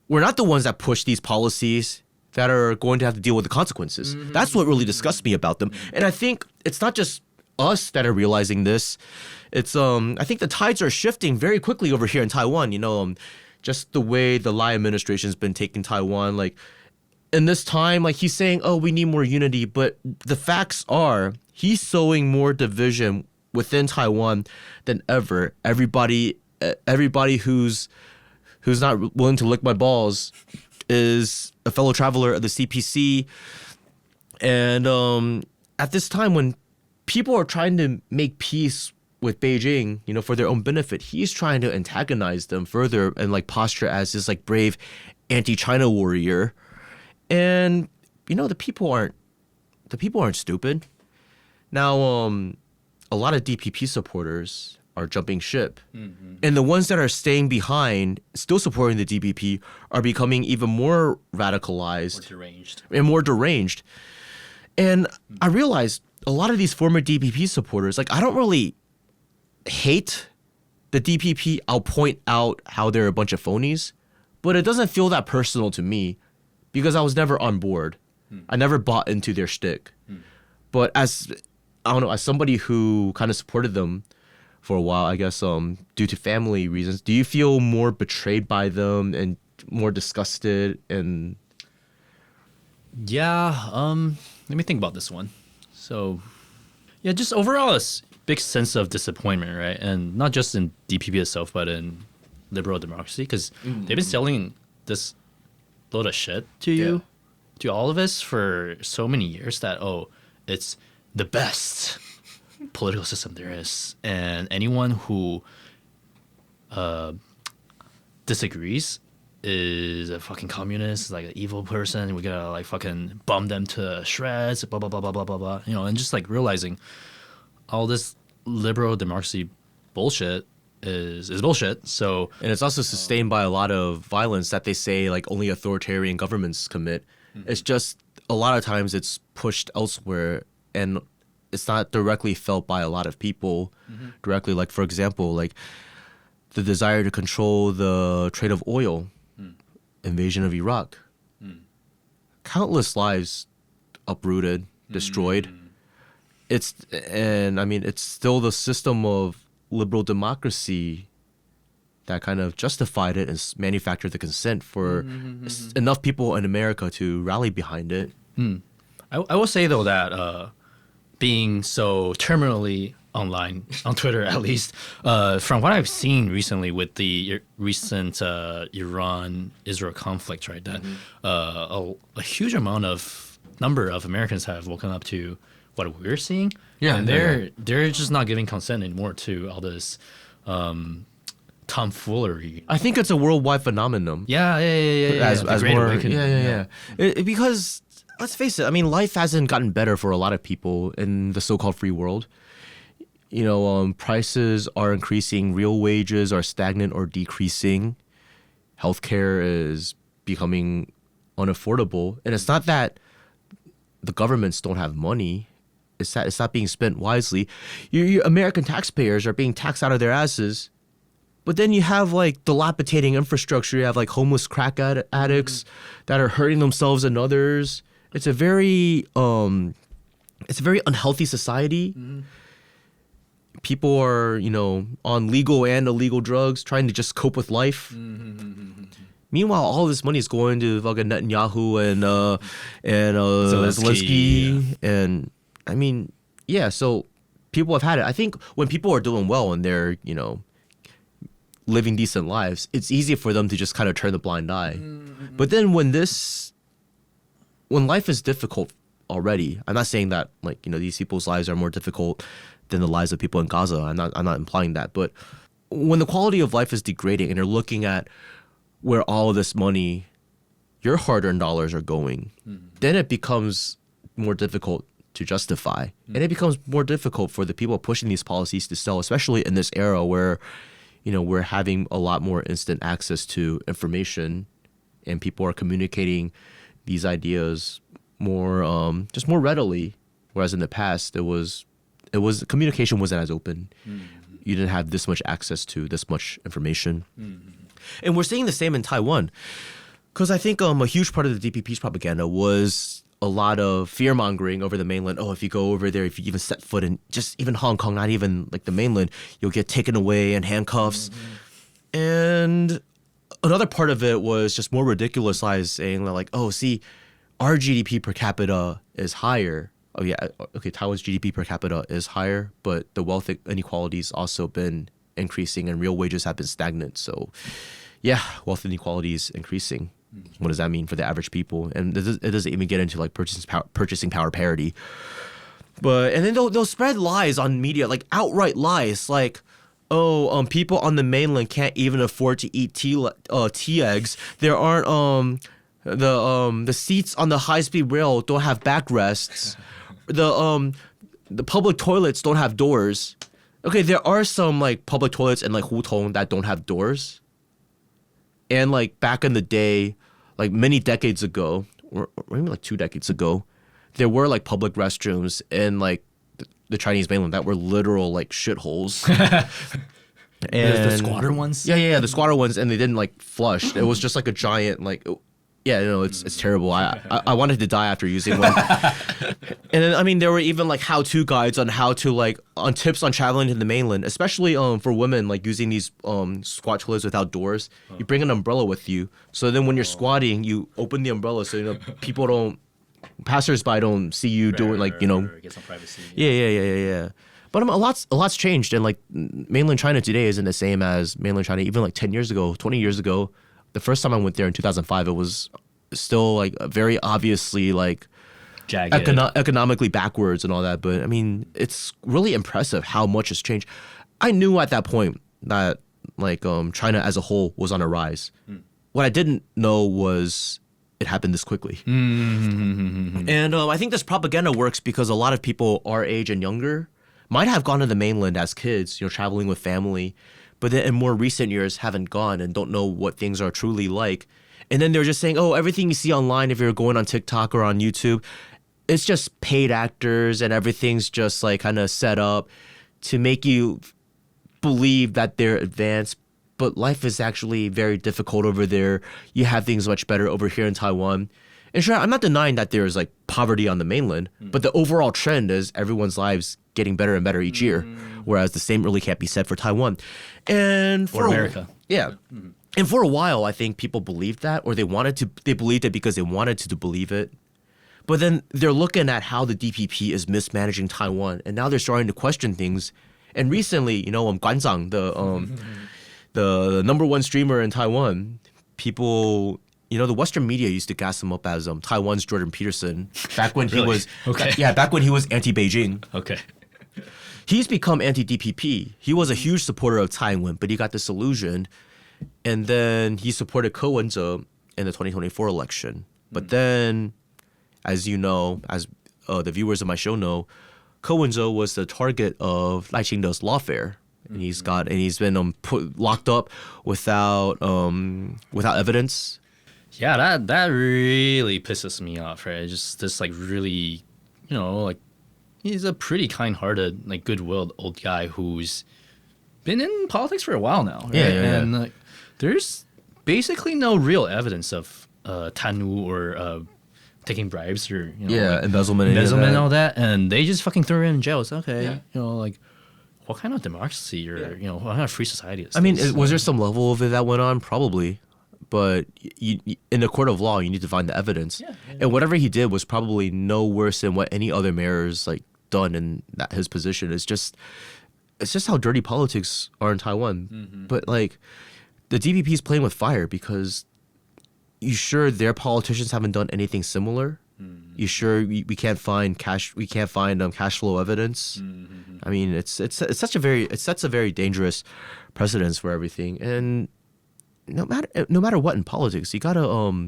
we're not the ones that push these policies that are going to have to deal with the consequences. That's what really disgusts me about them. And I think it's not just us that are realizing this. It's I think the tides are shifting very quickly over here in Taiwan. Just the way the Lai administration's been taking Taiwan, like in this time, like he's saying, oh, we need more unity, but the facts are he's sowing more division within Taiwan than ever. Everybody who's not willing to lick my balls is a fellow traveler of the CPC. And at this time when people are trying to make peace with Beijing, for their own benefit, he's trying to antagonize them further and like posture as this like brave anti-China warrior. And the people aren't stupid. Now a lot of DPP supporters are jumping ship. And the ones that are staying behind, still supporting the DPP, are becoming even more radicalized. More deranged. And I realized a lot of these former DPP supporters, like I don't really hate the DPP. I'll point out how they're a bunch of phonies, but it doesn't feel that personal to me because I was never on board. I never bought into their shtick. But as somebody who kind of supported them for a while, I guess, due to family reasons, do you feel more betrayed by them and more disgusted? And yeah, let me think about this one. So, yeah, just overall a big sense of disappointment, right? And not just in DPP itself, but in liberal democracy, because they've been selling this load of shit to you, to all of us for so many years that, it's the best political system there is. And anyone who disagrees is a fucking communist, like an evil person. We're gonna like fucking bomb them to shreds, blah, blah, blah, blah, blah, blah, blah. And just like realizing all this liberal democracy bullshit is bullshit. So, and it's also sustained by a lot of violence that they say like only authoritarian governments commit. It's just a lot of times it's pushed elsewhere and it's not directly felt by a lot of people directly. Like, for example, like the desire to control the trade of oil, invasion of Iraq, countless lives uprooted, destroyed. It's still the system of liberal democracy that kind of justified it and manufactured the consent for enough people in America to rally behind it. I will say though that being so terminally online on Twitter, at least from what I've seen recently with the recent Iran-Israel conflict, right? That a huge number of Americans have woken up to what we're seeing, and they're just not giving consent anymore to all this tomfoolery. I think it's a worldwide phenomenon. As more, because let's face it, I mean, life hasn't gotten better for a lot of people in the so-called free world. Prices are increasing, real wages are stagnant or decreasing, healthcare is becoming unaffordable, and it's not that the governments don't have money. It's that it's not being spent wisely. Your American taxpayers are being taxed out of their asses, but then you have like dilapidating infrastructure. You have like homeless crack addicts that are hurting themselves and others. It's a very unhealthy society. People are, on legal and illegal drugs, trying to just cope with life. Meanwhile, all this money is going to fucking Netanyahu and Zelensky. And I mean, so people have had it. I think when people are doing well and they're, living decent lives, it's easy for them to just kind of turn the blind eye. But then when life is difficult already. I'm not saying that like, you know, these people's lives are more difficult than the lives of people in Gaza. I'm not implying that. But when the quality of life is degrading and you're looking at where all of this money, your hard-earned dollars are going, then it becomes more difficult to justify. And it becomes more difficult for the people pushing these policies to sell, especially in this era where, you know, we're having a lot more instant access to information and people are communicating these ideas more, just more readily. Whereas in the past, communication wasn't as open. You didn't have this much access to this much information. And we're seeing the same in Taiwan. Because I think a huge part of the DPP's propaganda was a lot of fear-mongering over the mainland. Oh, if you go over there, if you even set foot in just even Hong Kong, not even like the mainland, you'll get taken away in handcuffs. And another part of it was just more ridiculous lies saying like, oh, see, our GDP per capita is higher. Oh, yeah, okay, Taiwan's GDP per capita is higher, but the wealth inequality's also been increasing and real wages have been stagnant. So, yeah, wealth inequality is increasing. What does that mean for the average people? And it doesn't even get into like purchasing power parity. And then they'll spread lies on media, like outright lies, like, oh, people on the mainland can't even afford to eat tea eggs. There aren't the seats on the high-speed rail don't have backrests. The public toilets don't have doors. Okay, there are some like public toilets in like hutong that don't have doors. And like back in the day, like many decades ago, or maybe like 2 decades ago, there were like public restrooms in like the Chinese mainland that were literal like shitholes. And the squatter ones? Yeah, the squatter ones, and they didn't like flush. It was just like a giant like, yeah, no, it's terrible. I wanted to die after using one. And then, I mean, there were even like how-to guides on how to like on tips on traveling to the mainland, especially for women like using these squat toilets without doors. You bring an umbrella with you, so then when you're squatting, you open the umbrella so you know passersby don't see you doing like, you know, get some privacy. Yeah. But a lot's changed, and like mainland China today isn't the same as mainland China even like 10 years ago, 20 years ago. The first time I went there in 2005, it was still like very obviously like jagged, economically backwards and all that. But I mean, it's really impressive how much has changed. I knew at that point that like China as a whole was on a rise. What I didn't know was it happened this quickly. And I think this propaganda works because a lot of people our age and younger might have gone to the mainland as kids, you know, traveling with family, but then in more recent years haven't gone and don't know what things are truly like. And then they're just saying, oh, everything you see online, if you're going on TikTok or on YouTube, it's just paid actors and everything's just like kind of set up to make you believe that they're advanced. But life is actually very difficult over there. You have things much better over here in Taiwan. And sure, I'm not denying that there's like poverty on the mainland, but the overall trend is everyone's lives getting better and better each year, whereas the same really can't be said for Taiwan. And for America. And for a while, I think people believed that, or they believed it because they wanted to believe it. But then they're looking at how the DPP is mismanaging Taiwan, and now they're starting to question things. And recently, you know, Guan Zhang, the number one streamer in Taiwan, people, you know, the Western media used to gas him up as Taiwan's Jordan Peterson back when he was back when he was anti-Beijing. Okay. He's become anti-DPP. He was a huge supporter of Tsai Ing-wen, but he got disillusioned, and then he supported Ko Wen-je in the 2024 election. But then, as you know, as the viewers of my show know, Ko Wen-je was the target of Lai Ching-te's lawfare. And he's been locked up without evidence. Yeah, that really pisses me off, right? Just this like really, you know, like he's a pretty kind-hearted, like good-willed old guy who's been in politics for a while now, right? And like, there's basically no real evidence of tanu or taking bribes or embezzlement and all that, and they just fucking throw her in jail. It's okay, you know, like. What kind of democracy or you know what kind of free society is this? I mean, was there some level of it that went on? Probably, but you, in the court of law, you need to find the evidence. And whatever he did was probably no worse than what any other mayor's like done in his position. It's just how dirty politics are in Taiwan. But like, the DPP is playing with fire because you sure their politicians haven't done anything similar? You sure we can't find cash? We can't find cash flow evidence. I mean, it sets a very dangerous precedence for everything. And no matter what in politics, you gotta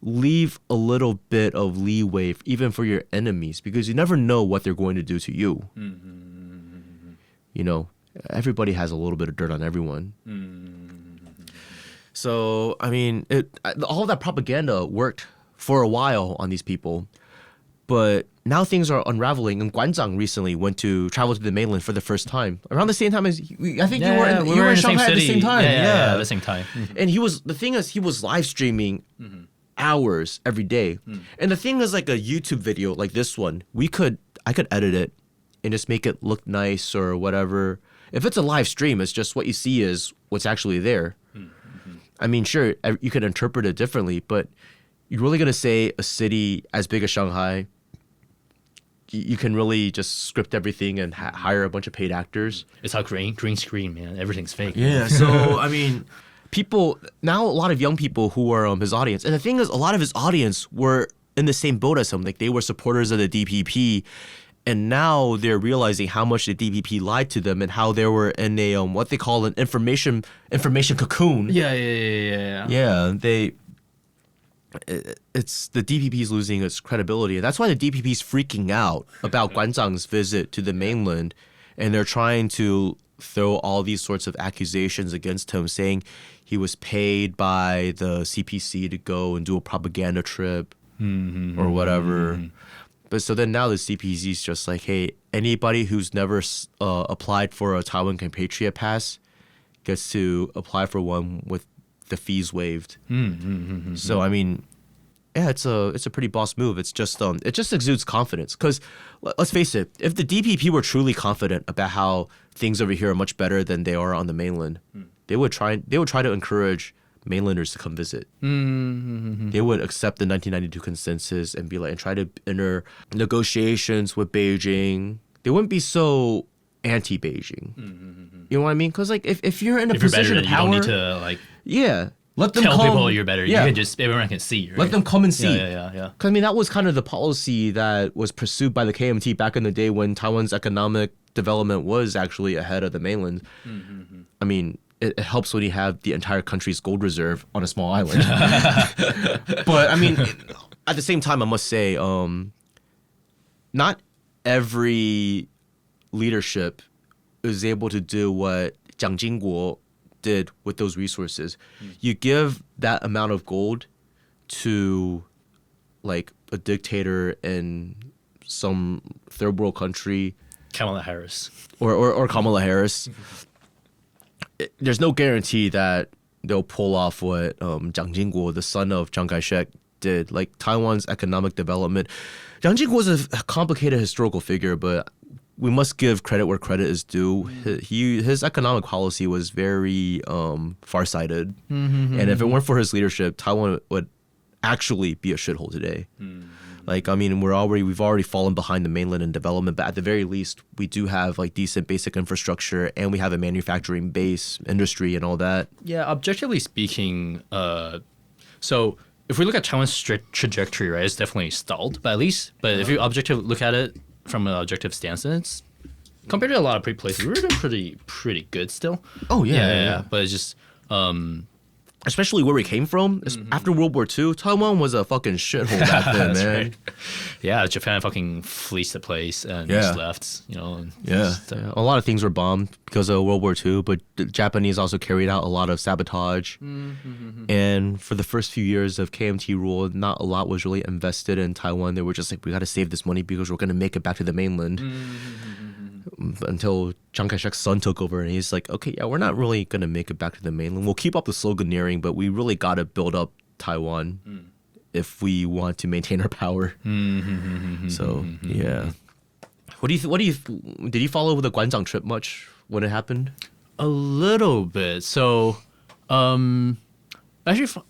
leave a little bit of leeway even for your enemies, because you never know what they're going to do to you. You know, everybody has a little bit of dirt on everyone. So I mean, all that propaganda worked for a while on these people, but now things are unraveling. And Guanzhang recently traveled to the mainland for the first time around the same time as I think you were in Shanghai at the same time. Yeah, at the same time. And he was live streaming hours every day. And the thing is, like a YouTube video like this one, I could edit it and just make it look nice or whatever. If it's a live stream, it's just what you see is what's actually there. I mean, sure, you can interpret it differently, but you're really going to say a city as big as Shanghai, you can really just script everything and hire a bunch of paid actors. It's how green screen, man. Everything's fake. Yeah, so, I mean, a lot of young people who are his audience, and the thing is, a lot of his audience were in the same boat as him. Like, they were supporters of the DPP, and now they're realizing how much the DPP lied to them and how they were in a, what they call an information cocoon. Yeah. Yeah, it's the DPP is losing its credibility. That's why the DPP is freaking out about Guanzhang's visit to the mainland, and they're trying to throw all these sorts of accusations against him, saying he was paid by the CPC to go and do a propaganda trip or whatever. But so then now the CPC is just like, hey, anybody who's never applied for a Taiwan Compatriot Pass gets to apply for one with the fees waived. So I mean, yeah, it's a pretty boss move. It's just it just exudes confidence, because let's face it, if the DPP were truly confident about how things over here are much better than they are on the mainland, they would try to encourage mainlanders to come visit. They would accept the 1992 consensus and try to enter negotiations with Beijing. They wouldn't be so anti-Beijing. You know what I mean? Because like if you're in a position of power, you don't need to let them tell come. people you're better. Yeah. You can just, everyone can see. Right? Let them come and see. Yeah. Because I mean, that was kind of the policy that was pursued by the KMT back in the day when Taiwan's economic development was actually ahead of the mainland. I mean, it helps when you have the entire country's gold reserve on a small island. But I mean, at the same time, I must say, not every leadership is able to do what Jiang Jingguo did with those resources. You give that amount of gold to like a dictator in some third world country, Kamala Harris. or Kamala Harris. There's no guarantee that they'll pull off what Jiang Jingguo, the son of Chiang Kai-shek, did. Like Taiwan's economic development. Jiang Jingguo was a complicated historical figure, but we must give credit where credit is due. His economic policy was very farsighted, and if it weren't for his leadership, Taiwan would actually be a shithole today. Like, I mean, we've already fallen behind the mainland in development, but at the very least, we do have like decent basic infrastructure, and we have a manufacturing base, industry, and all that. Yeah, objectively speaking, so if we look at Taiwan's trajectory, right, it's definitely stalled, but if you objectively look at it from an objective stance, it's compared to a lot of places, we're doing pretty good still. Oh yeah. But it's just especially where we came from. After World War II, Taiwan was a fucking shithole back then, man. Right. Yeah, Japan fucking fleeced the place and just left, you know. And a lot of things were bombed because of World War II, but the Japanese also carried out a lot of sabotage. And for the first few years of KMT rule, not a lot was really invested in Taiwan. They were just like, we got to save this money because we're going to make it back to the mainland. Until Chiang Kai-shek's son took over, and he's like, okay, yeah, we're not really going to make it back to the mainland. We'll keep up the sloganeering, but we really got to build up Taiwan if we want to maintain our power. So, yeah. Did you follow the Guanzhang trip much when it happened? A little bit. So, actually,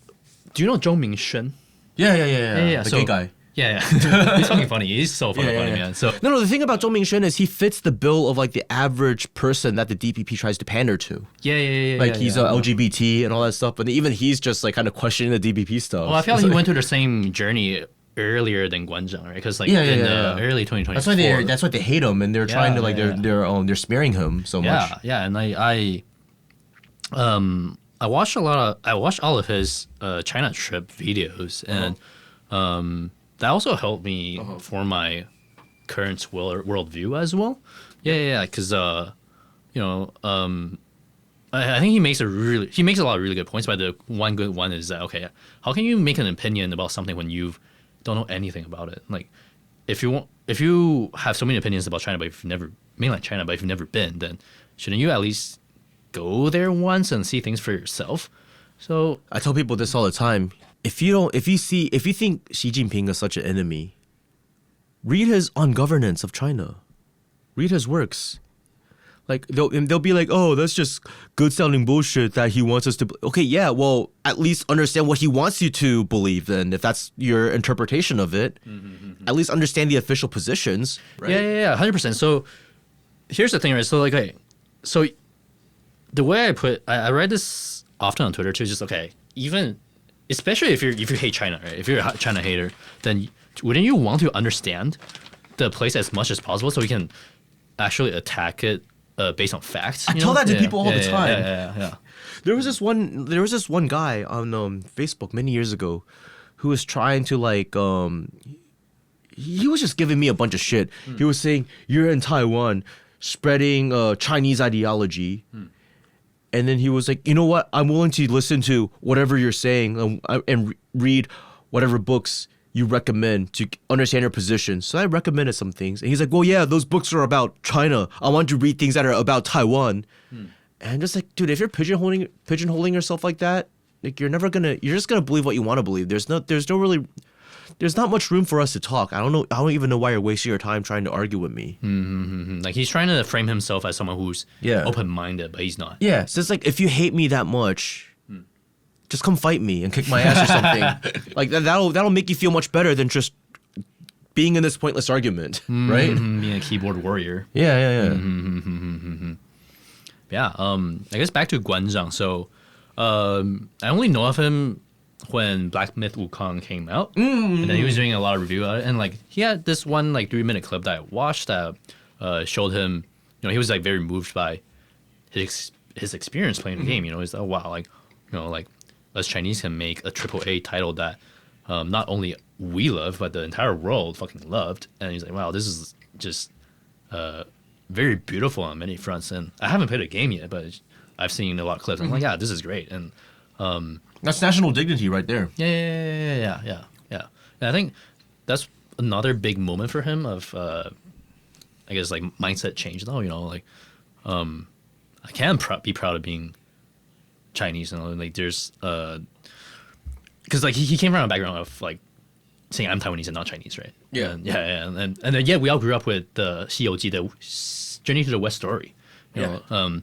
do you know Zhou Mingsheng? Yeah. The so, gay guy. Yeah. He's fucking funny. He's so fucking funny, man. So No, the thing about Zhou Mingsheng is he fits the bill of like the average person that the DPP tries to pander to. Yeah. Like he's LGBT and all that stuff, but even he's just like kind of questioning the DPP stuff. Well, I feel like he went through the same journey earlier than Guanzhang, right? Because like Yeah, in yeah. early 2024. That's why they hate him, and they're trying to like they're sparing him so much. Yeah, and I watched all of his China trip videos, and that also helped me form my current worldview as well. Yeah, because you know, I think he makes a lot of really good points. But the one good one is that, okay, how can you make an opinion about something when you don't know anything about it? Like, if you have so many opinions about China, but if you've never mainland China, but if you've never been, then shouldn't you at least go there once and see things for yourself? So I tell people this all the time. If you think Xi Jinping is such an enemy, read his On Governance of China. Read his works. Like they'll be like, oh, that's just good sounding bullshit that he wants us to. Okay, yeah, well, at least understand what he wants you to believe. Then, if that's your interpretation of it, at least understand the official positions. Right? Yeah, 100%. So here's the thing, right? So like, okay, so the way I read this often on Twitter too. Is just okay, even especially if you hate China, right? If you're a China hater, then wouldn't you want to understand the place as much as possible so we can actually attack it based on facts? I tell that to people all the time. Yeah. There was this one guy on Facebook many years ago who was trying to like he was just giving me a bunch of shit. He was saying, you're in Taiwan spreading Chinese ideology. And then he was like, you know what? I'm willing to listen to whatever you're saying and read whatever books you recommend to understand your position. So I recommended some things. And he's like, well, yeah, those books are about China. I want to read things that are about Taiwan. And just like, dude, if you're pigeonholing yourself like that, like you're just gonna believe what you want to believe. There's not much room for us to talk. I don't even know why you're wasting your time trying to argue with me. Like he's trying to frame himself as someone who's open-minded, but he's not. Yeah, so it's like, if you hate me that much, just come fight me and kick my ass or something. Like that'll make you feel much better than just being in this pointless argument, right? Being a keyboard warrior. Yeah. Yeah. I guess back to Guanzhang. So, I only know of him when Black Myth Wukong came out, and then he was doing a lot of review of it, and like he had this one like 3-minute clip that I watched that showed him, you know, he was like very moved by his experience playing the game. You know, he's like, oh wow, like, you know, like us Chinese can make a AAA title that not only we love but the entire world fucking loved. And he's like, wow, this is just very beautiful on many fronts. And I haven't played a game yet, but I've seen a lot of clips. I'm like, yeah, this is great. And that's national dignity right there. Yeah. And I think that's another big moment for him of, I guess, like mindset change though, you know, like I can be proud of being Chinese, you know, like there's because like he came from a background of like saying I'm Taiwanese and not Chinese, right? Yeah. And then yeah, we all grew up with the 西游记, the Journey to the West story, you know.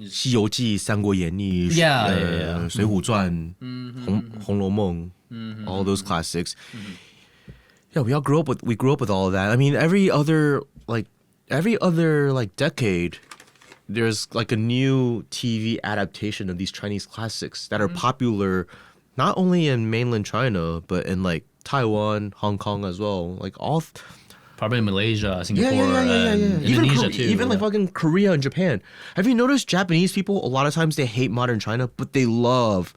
西游记, 三国演义, 水浒传, 红楼梦, all those classics. Yeah, we grew up with all of that. I mean, every other decade, there's like a new TV adaptation of these Chinese classics that are popular, not only in mainland China but in like Taiwan, Hong Kong as well. Like all. Probably Malaysia, Singapore, Indonesia too. Even like fucking Korea and Japan. Have you noticed Japanese people, a lot of times they hate modern China, but they love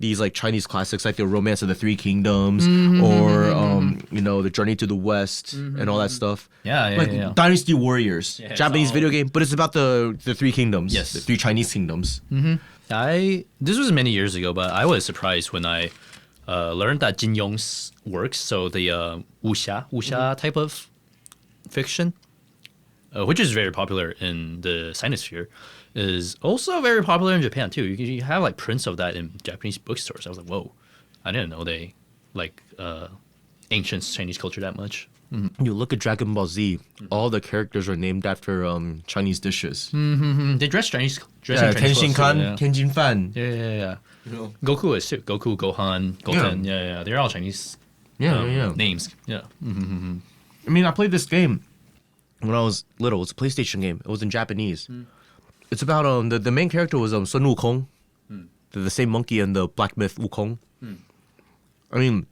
these like Chinese classics like the Romance of the Three Kingdoms or you know, the Journey to the West and all that stuff. Yeah. Dynasty Warriors, Yeah, Japanese video game, but it's about the three kingdoms. Yes. The three Chinese kingdoms. This was many years ago, but I was surprised when I learned that Jin Yong's works, so the wuxia type of fiction, which is very popular in the Sinosphere, is also very popular in Japan too. You have like prints of that in Japanese bookstores. I was like, whoa, I didn't know they like ancient Chinese culture that much. You look at Dragon Ball Z, all the characters are named after Chinese dishes. They dress Chinese. Tenshin Kan, Tianjin Fan. Yeah. You know? Goku is too. Goku, Gohan, Goten. Yeah. They're all Chinese. Names. Yeah. I mean, I played this game when I was little. It's a PlayStation game. It was in Japanese. It's about the main character was Sun Wukong, the same monkey in the Black Myth Wukong. I mean,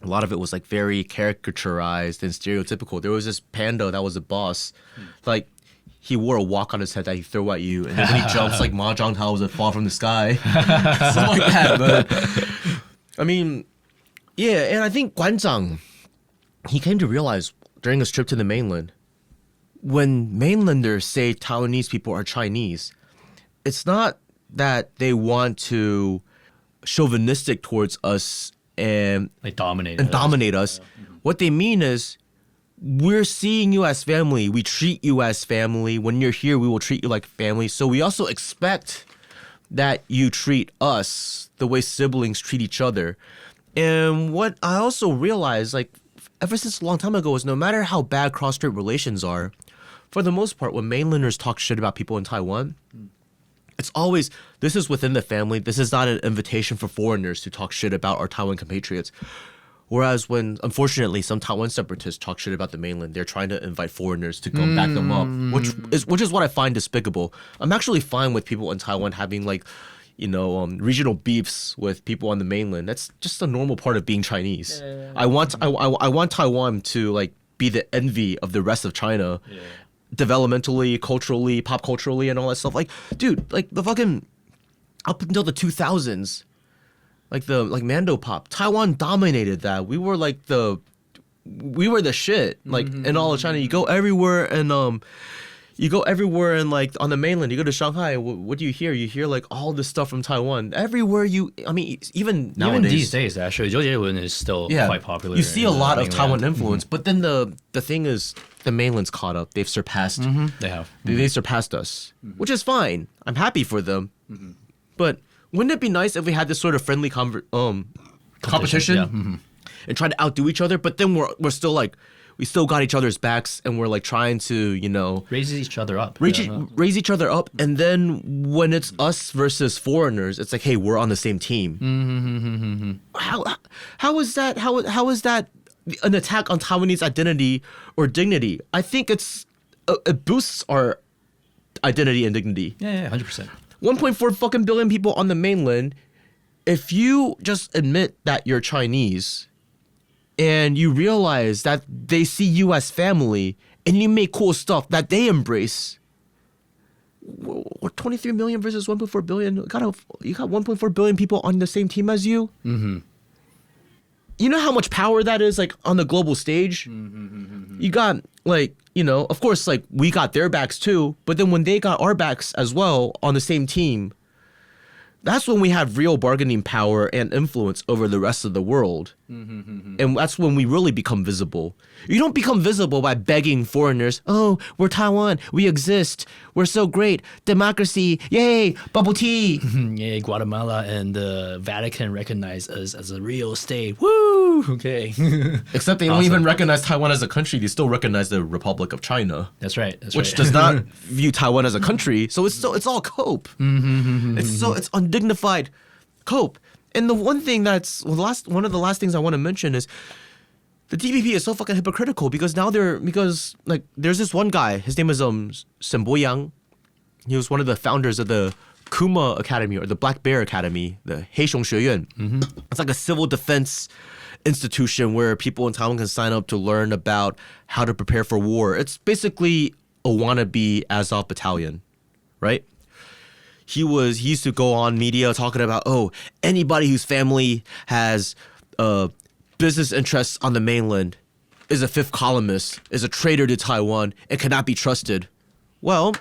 a lot of it was like very caricaturized and stereotypical. There was this panda that was a boss, like he wore a wok on his head that he throw at you, and then when he jumps, like mahjong tiles that fall from the sky, stuff like that. But I mean, yeah, and I think Guanzhang, he came to realize during his trip to the mainland, when mainlanders say Taiwanese people are Chinese, it's not that they want to chauvinistic towards us and Like dominate us. What they mean is, we're seeing you as family. We treat you as family. When you're here, we will treat you like family. So we also expect that you treat us the way siblings treat each other. And what I also realized, like, ever since a long time ago, is no matter how bad cross-strait relations are, for the most part, when mainlanders talk shit about people in Taiwan, it's always, this is within the family. This is not an invitation for foreigners to talk shit about our Taiwan compatriots. Whereas when, unfortunately, some Taiwan separatists talk shit about the mainland, they're trying to invite foreigners to come back them up, which is what I find despicable. I'm actually fine with people in Taiwan having, like, you know, regional beefs with people on the mainland. That's just a normal part of being Chinese. I want Taiwan to, like, be the envy of the rest of China, developmentally, culturally, pop culturally, and all that stuff. Like, dude, like the fucking up until the 2000s. Like Mando Pop, Taiwan dominated that. We were the shit. Like in all of China, you go everywhere and like on the mainland, you go to Shanghai. What do you hear? You hear like all this stuff from Taiwan. Everywhere even nowadays, Even these days, actually, Zhou Jiewen is still quite popular. You see a lot of mainland. Taiwan influence, but then the thing is, the mainland's caught up. They've surpassed. They have. They surpassed us, which is fine. I'm happy for them, but. Wouldn't it be nice if we had this sort of friendly competition and try to outdo each other? But then we're still like, we still got each other's backs and we're like trying to, you know, raise each other up. Raise each other up. And then when it's us versus foreigners, it's like, hey, we're on the same team. How is that? How is that an attack on Taiwanese identity or dignity? I think it boosts our identity and dignity. Yeah, 100%. 1.4 fucking billion people on the mainland. If you just admit that you're Chinese and you realize that they see you as family and you make cool stuff that they embrace, what, 23 million versus 1.4 billion? You got 1.4 billion people on the same team as you? You know how much power that is, like, on the global stage? You got, like, you know, of course, like, we got their backs too, but then when they got our backs as well on the same team, that's when we have real bargaining power and influence over the rest of the world. And that's when we really become visible. You don't become visible by begging foreigners, oh, we're Taiwan, we exist, we're so great, democracy, yay, bubble tea. Yay, Guatemala and the Vatican recognize us as a real state. Woo! Okay. Except they don't even recognize Taiwan as a country. They still recognize the Republic of China. That's right. Which does not view Taiwan as a country. So it's all cope. It's undignified cope. And the one thing one of the last things I want to mention is the DPP is so fucking hypocritical because now there's this one guy, his name is Shen Boyang. He was one of the founders of the Kuma Academy or the Black Bear Academy, the Heixiong Xueyuan. It's like a civil defense institution where people in Taiwan can sign up to learn about how to prepare for war. It's basically a wannabe Azov battalion, right? He used to go on media talking about, oh, anybody whose family has business interests on the mainland is a fifth columnist, is a traitor to Taiwan, and cannot be trusted. Well,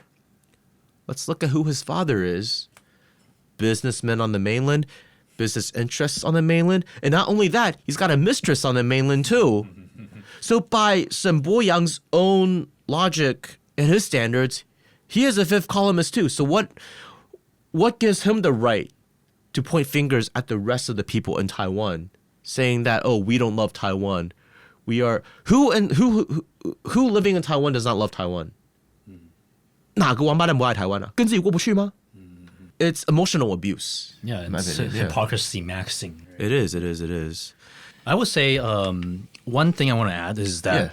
let's look at who his father is. Businessmen on the mainland, business interests on the mainland, and not only that, he's got a mistress on the mainland too. So by Shen Boyang's own logic and his standards, he is a fifth columnist too. So what gives him the right to point fingers at the rest of the people in Taiwan, saying that, oh, we don't love Taiwan? We are who living in Taiwan does not love Taiwan? 哪个王八蛋不爱台湾啊？跟自己过不去吗？ It's emotional abuse. Yeah, it's hypocrisy maxing. Right? It is. I would say one thing I want to add is that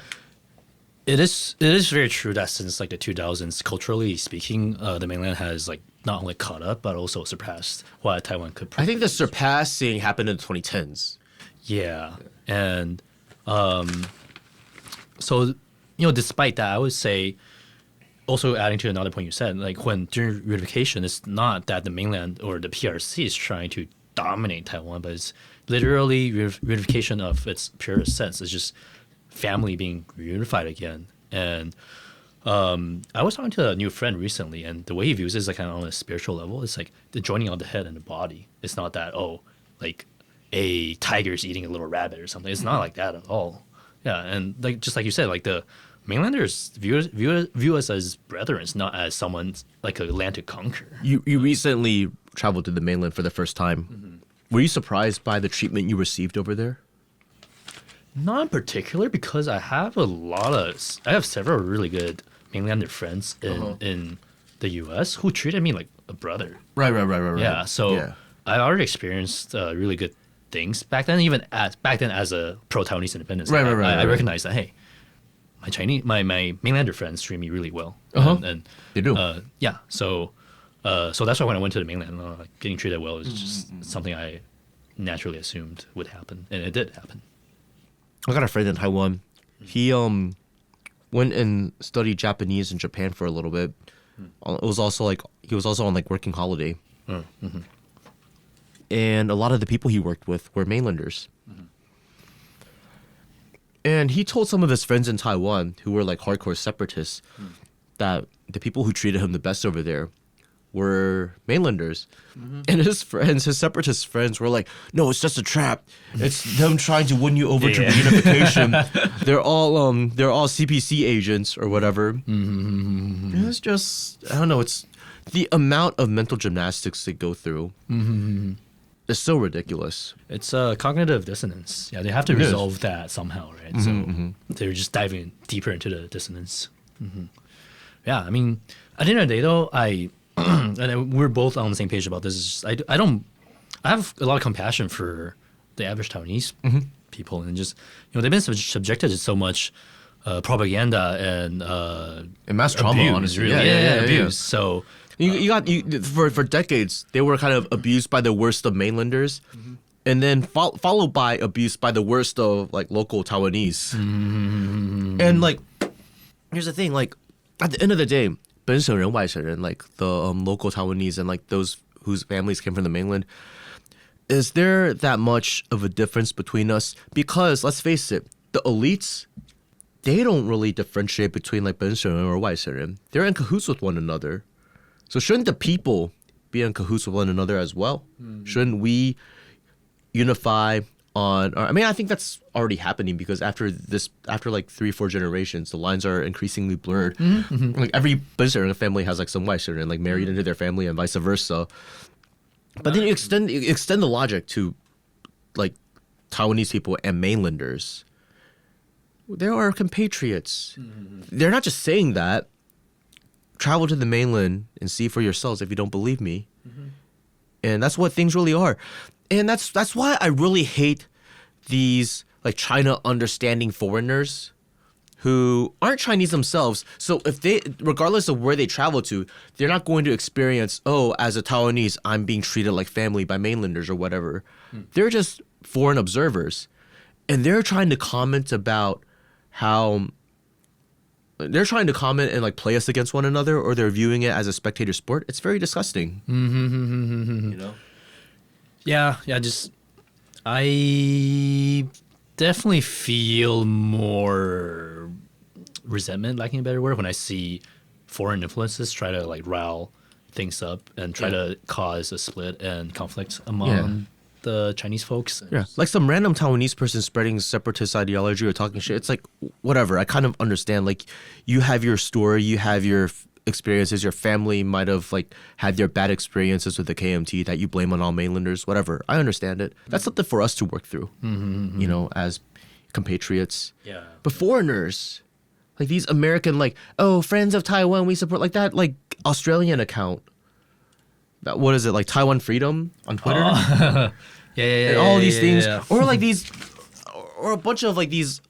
it is very true that since like the 2000s, culturally speaking, the mainland has like not only caught up but also surpassed what Taiwan could. I think the surpassing happened in the 2010s. Yeah, and so despite that, I would say, also adding to another point you said, like when during reunification, it's not that the mainland or the PRC is trying to dominate Taiwan, but it's literally reunification of its purest sense. It's just family being reunified again. And I was talking to a new friend recently, and the way he views it is like kind of on a spiritual level. It's like the joining of the head and the body. It's not that, like a tiger is eating a little rabbit or something. It's not like that at all. Yeah, and like just like you said, like the mainlanders view us as brethren, not as someone like a land to conquer. You recently traveled to the mainland for the first time. Mm-hmm. Were you surprised by the treatment you received over there? Not in particular, because I have several really good mainlander friends in the U.S. who treated me like a brother. Right. Yeah, so I already experienced really good things back then. Even back then as a pro-Taiwanese independence, I recognized that, hey, my mainlander friends treat me really well. And they do. So that's why when I went to the mainland, getting treated well is just something I naturally assumed would happen, and it did happen. I got a friend in Taiwan. He went and studied Japanese in Japan for a little bit. It was also like he was also on like working holiday. Mm-hmm. And a lot of the people he worked with were mainlanders. Mm-hmm. And he told some of his friends in Taiwan who were like hardcore separatists that the people who treated him the best over there were mainlanders. Mm-hmm. And his separatist friends were like, no, it's just a trap. It's them trying to win you over to reunification. They're all CPC agents or whatever. Mm-hmm. It's just, I don't know, it's the amount of mental gymnastics they go through. Mm-hmm. It's so ridiculous. It's cognitive dissonance. Yeah, they have to resolve that somehow, right? Mm-hmm, so they're just diving deeper into the dissonance. Mm-hmm. Yeah, I mean, at the end of the day, though, and we're both on the same page about this. Is just, I have a lot of compassion for the average Taiwanese people, and just they've been subjected to so much propaganda and mass trauma, abuse, honestly. Really. Yeah. Abuse. So for decades they were kind of abused by the worst of mainlanders, and then followed by abuse by the worst of like local Taiwanese. And like, here's the thing: like at the end of the day, 本省人外省人, like the local Taiwanese and like those whose families came from the mainland, is there that much of a difference between us? Because let's face it, the elites, they don't really differentiate between like 本省人 or 外省人. They're in cahoots with one another. So shouldn't the people be in cahoots with one another as well? Shouldn't we unify on? I mean, I think that's already happening, because after like 3-4 generations, the lines are increasingly blurred. Like every 本省人 family has like some 外省人like married into their family and vice versa. But then you extend the logic to like Taiwanese people and mainlanders. They are compatriots. They're not just saying that. Travel to the mainland and see for yourselves if you don't believe me. And that's what things really are. And that's why I really hate these like China understanding foreigners who aren't Chinese themselves. So if they, regardless of where they travel to, they're not going to experience, as a Taiwanese, I'm being treated like family by mainlanders or whatever. They're just foreign observers. And they're trying to comment about how they're trying to comment and like play us against one another, or they're viewing it as a spectator sport. It's very disgusting. You know? Yeah. Just I definitely feel more resentment, lacking a better word, when I see foreign influences try to like rile things up and try to cause a split and conflict among the Chinese folks. Yeah, like some random Taiwanese person spreading separatist ideology or talking shit. It's like, whatever. I kind of understand. Like, you have your story, you have your experiences. Your family might have like had their bad experiences with the KMT that you blame on all mainlanders. Whatever. I understand it. That's something for us to work through. You know, as compatriots. Yeah. But foreigners, like these American, like, friends of Taiwan, we support, like that, like Australian account. What is it, like Taiwan Freedom on Twitter? And all these things, or like these, or a bunch of like these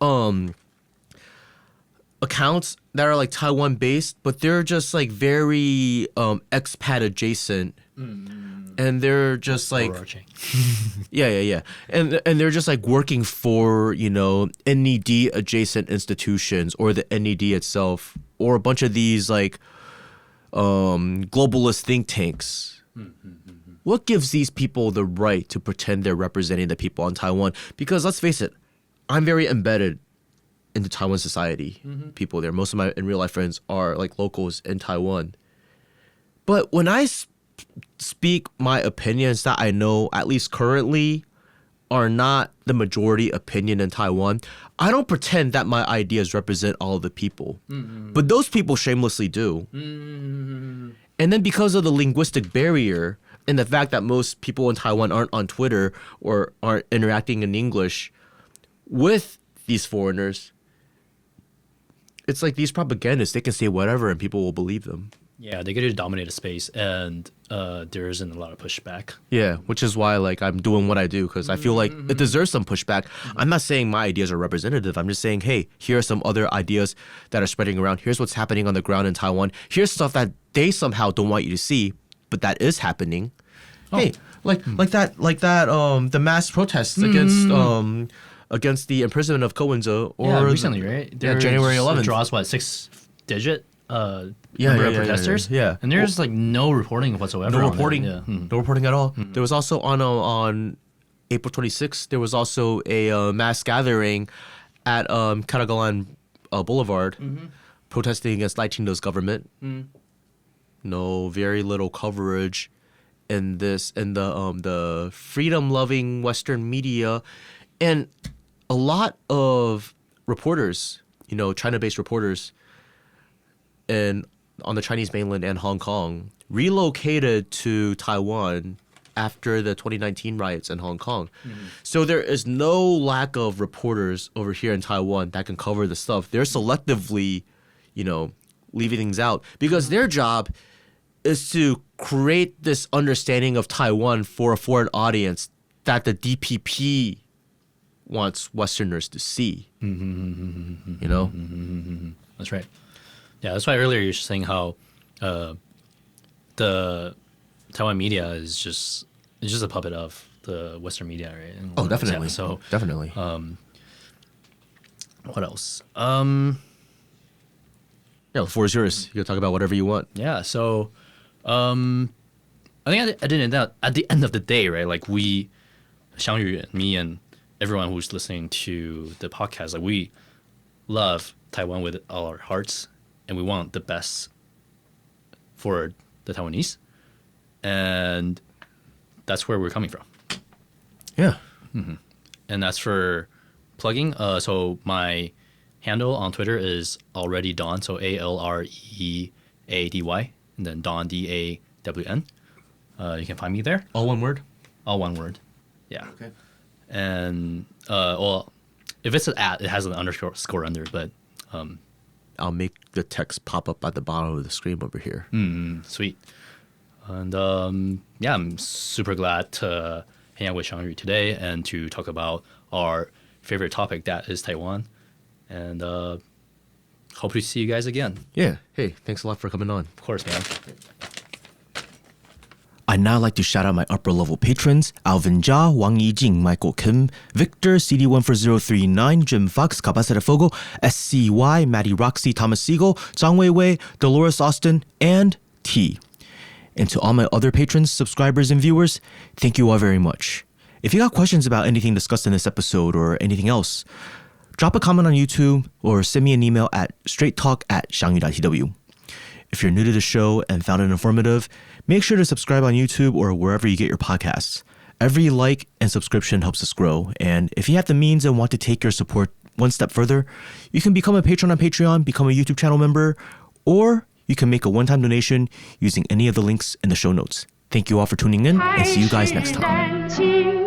accounts that are like Taiwan based, but they're just like very expat adjacent And they're just like, Overarching. yeah. And they're just like working for, NED adjacent institutions or the NED itself or a bunch of these like globalist think tanks. What gives these people the right to pretend they're representing the people on Taiwan? Because let's face it, I'm very embedded into Taiwan society. People there, most of my in real life friends are like locals in Taiwan. But when I speak my opinions that I know, at least currently, are not the majority opinion in Taiwan, I don't pretend that my ideas represent all of the people. But those people shamelessly do. And then because of the linguistic barrier and the fact that most people in Taiwan aren't on Twitter or aren't interacting in English with these foreigners, it's like these propagandists, they can say whatever and people will believe them. Yeah, they get to dominate a space, and there isn't a lot of pushback. Yeah, which is why like I'm doing what I do, because I feel like it deserves some pushback. I'm not saying my ideas are representative. I'm just saying, hey, here are some other ideas that are spreading around. Here's what's happening on the ground in Taiwan. Here's stuff that they somehow don't want you to see, but that is happening. Hey, like that the mass protests against the imprisonment of Ko Wen-je, or recently, right? January 11th. Draws what, 6-digit number of protesters. Yeah. And there's like no reporting whatsoever. No on reporting. that. Yeah. No reporting at all. There was also on April 26th, there was also a mass gathering at Karagalan Boulevard protesting against Lai Ching-do's government. No, very little coverage in the freedom-loving Western media, and a lot of reporters, China-based reporters, and on the Chinese mainland and Hong Kong, relocated to Taiwan after the 2019 riots in Hong Kong. So there is no lack of reporters over here in Taiwan that can cover the stuff. They're selectively, leaving things out because their job is to create this understanding of Taiwan for a foreign audience that the DPP wants Westerners to see. That's right. Yeah, that's why earlier you were saying how the Taiwan media is just a puppet of the Western media, right? And Oh, definitely. Yeah, so definitely. what else? The floor is yours. You can talk about whatever you want. Yeah. So I think at the end of the day, right? Like we, Xiangyu and me and everyone who's listening to the podcast, like we love Taiwan with all our hearts. And we want the best for the Taiwanese. And that's where we're coming from. Yeah. And that's for plugging. So my handle on Twitter is already Dawn. So ALREADY. And then Dawn, DAWN. You can find me there. All one word? All one word. Yeah. Okay. And, well, if it's an @ it has an underscore under, but... I'll make the text pop up at the bottom of the screen over here. Sweet. And I'm super glad to hang out with Xiangyu today and to talk about our favorite topic, that is Taiwan. And hope to see you guys again. Yeah. Hey, thanks a lot for coming on. Of course, man. I'd now like to shout out my upper level patrons: Alvin Jia, Wang Yijing, Michael Kim, Victor, CD14039, Jim Fox, Capaceta Fogo, SCY, Maddie Roxy, Thomas Siegel, Zhang Wei Wei, Dolores Austin, and T. And to all my other patrons, subscribers, and viewers, thank you all very much. If you got questions about anything discussed in this episode or anything else, drop a comment on YouTube or send me an email at straighttalk@xiangyu.tw. If you're new to the show and found it informative, make sure to subscribe on YouTube or wherever you get your podcasts. Every like and subscription helps us grow. And if you have the means and want to take your support one step further, you can become a patron on Patreon, become a YouTube channel member, or you can make a one-time donation using any of the links in the show notes. Thank you all for tuning in, and see you guys next time.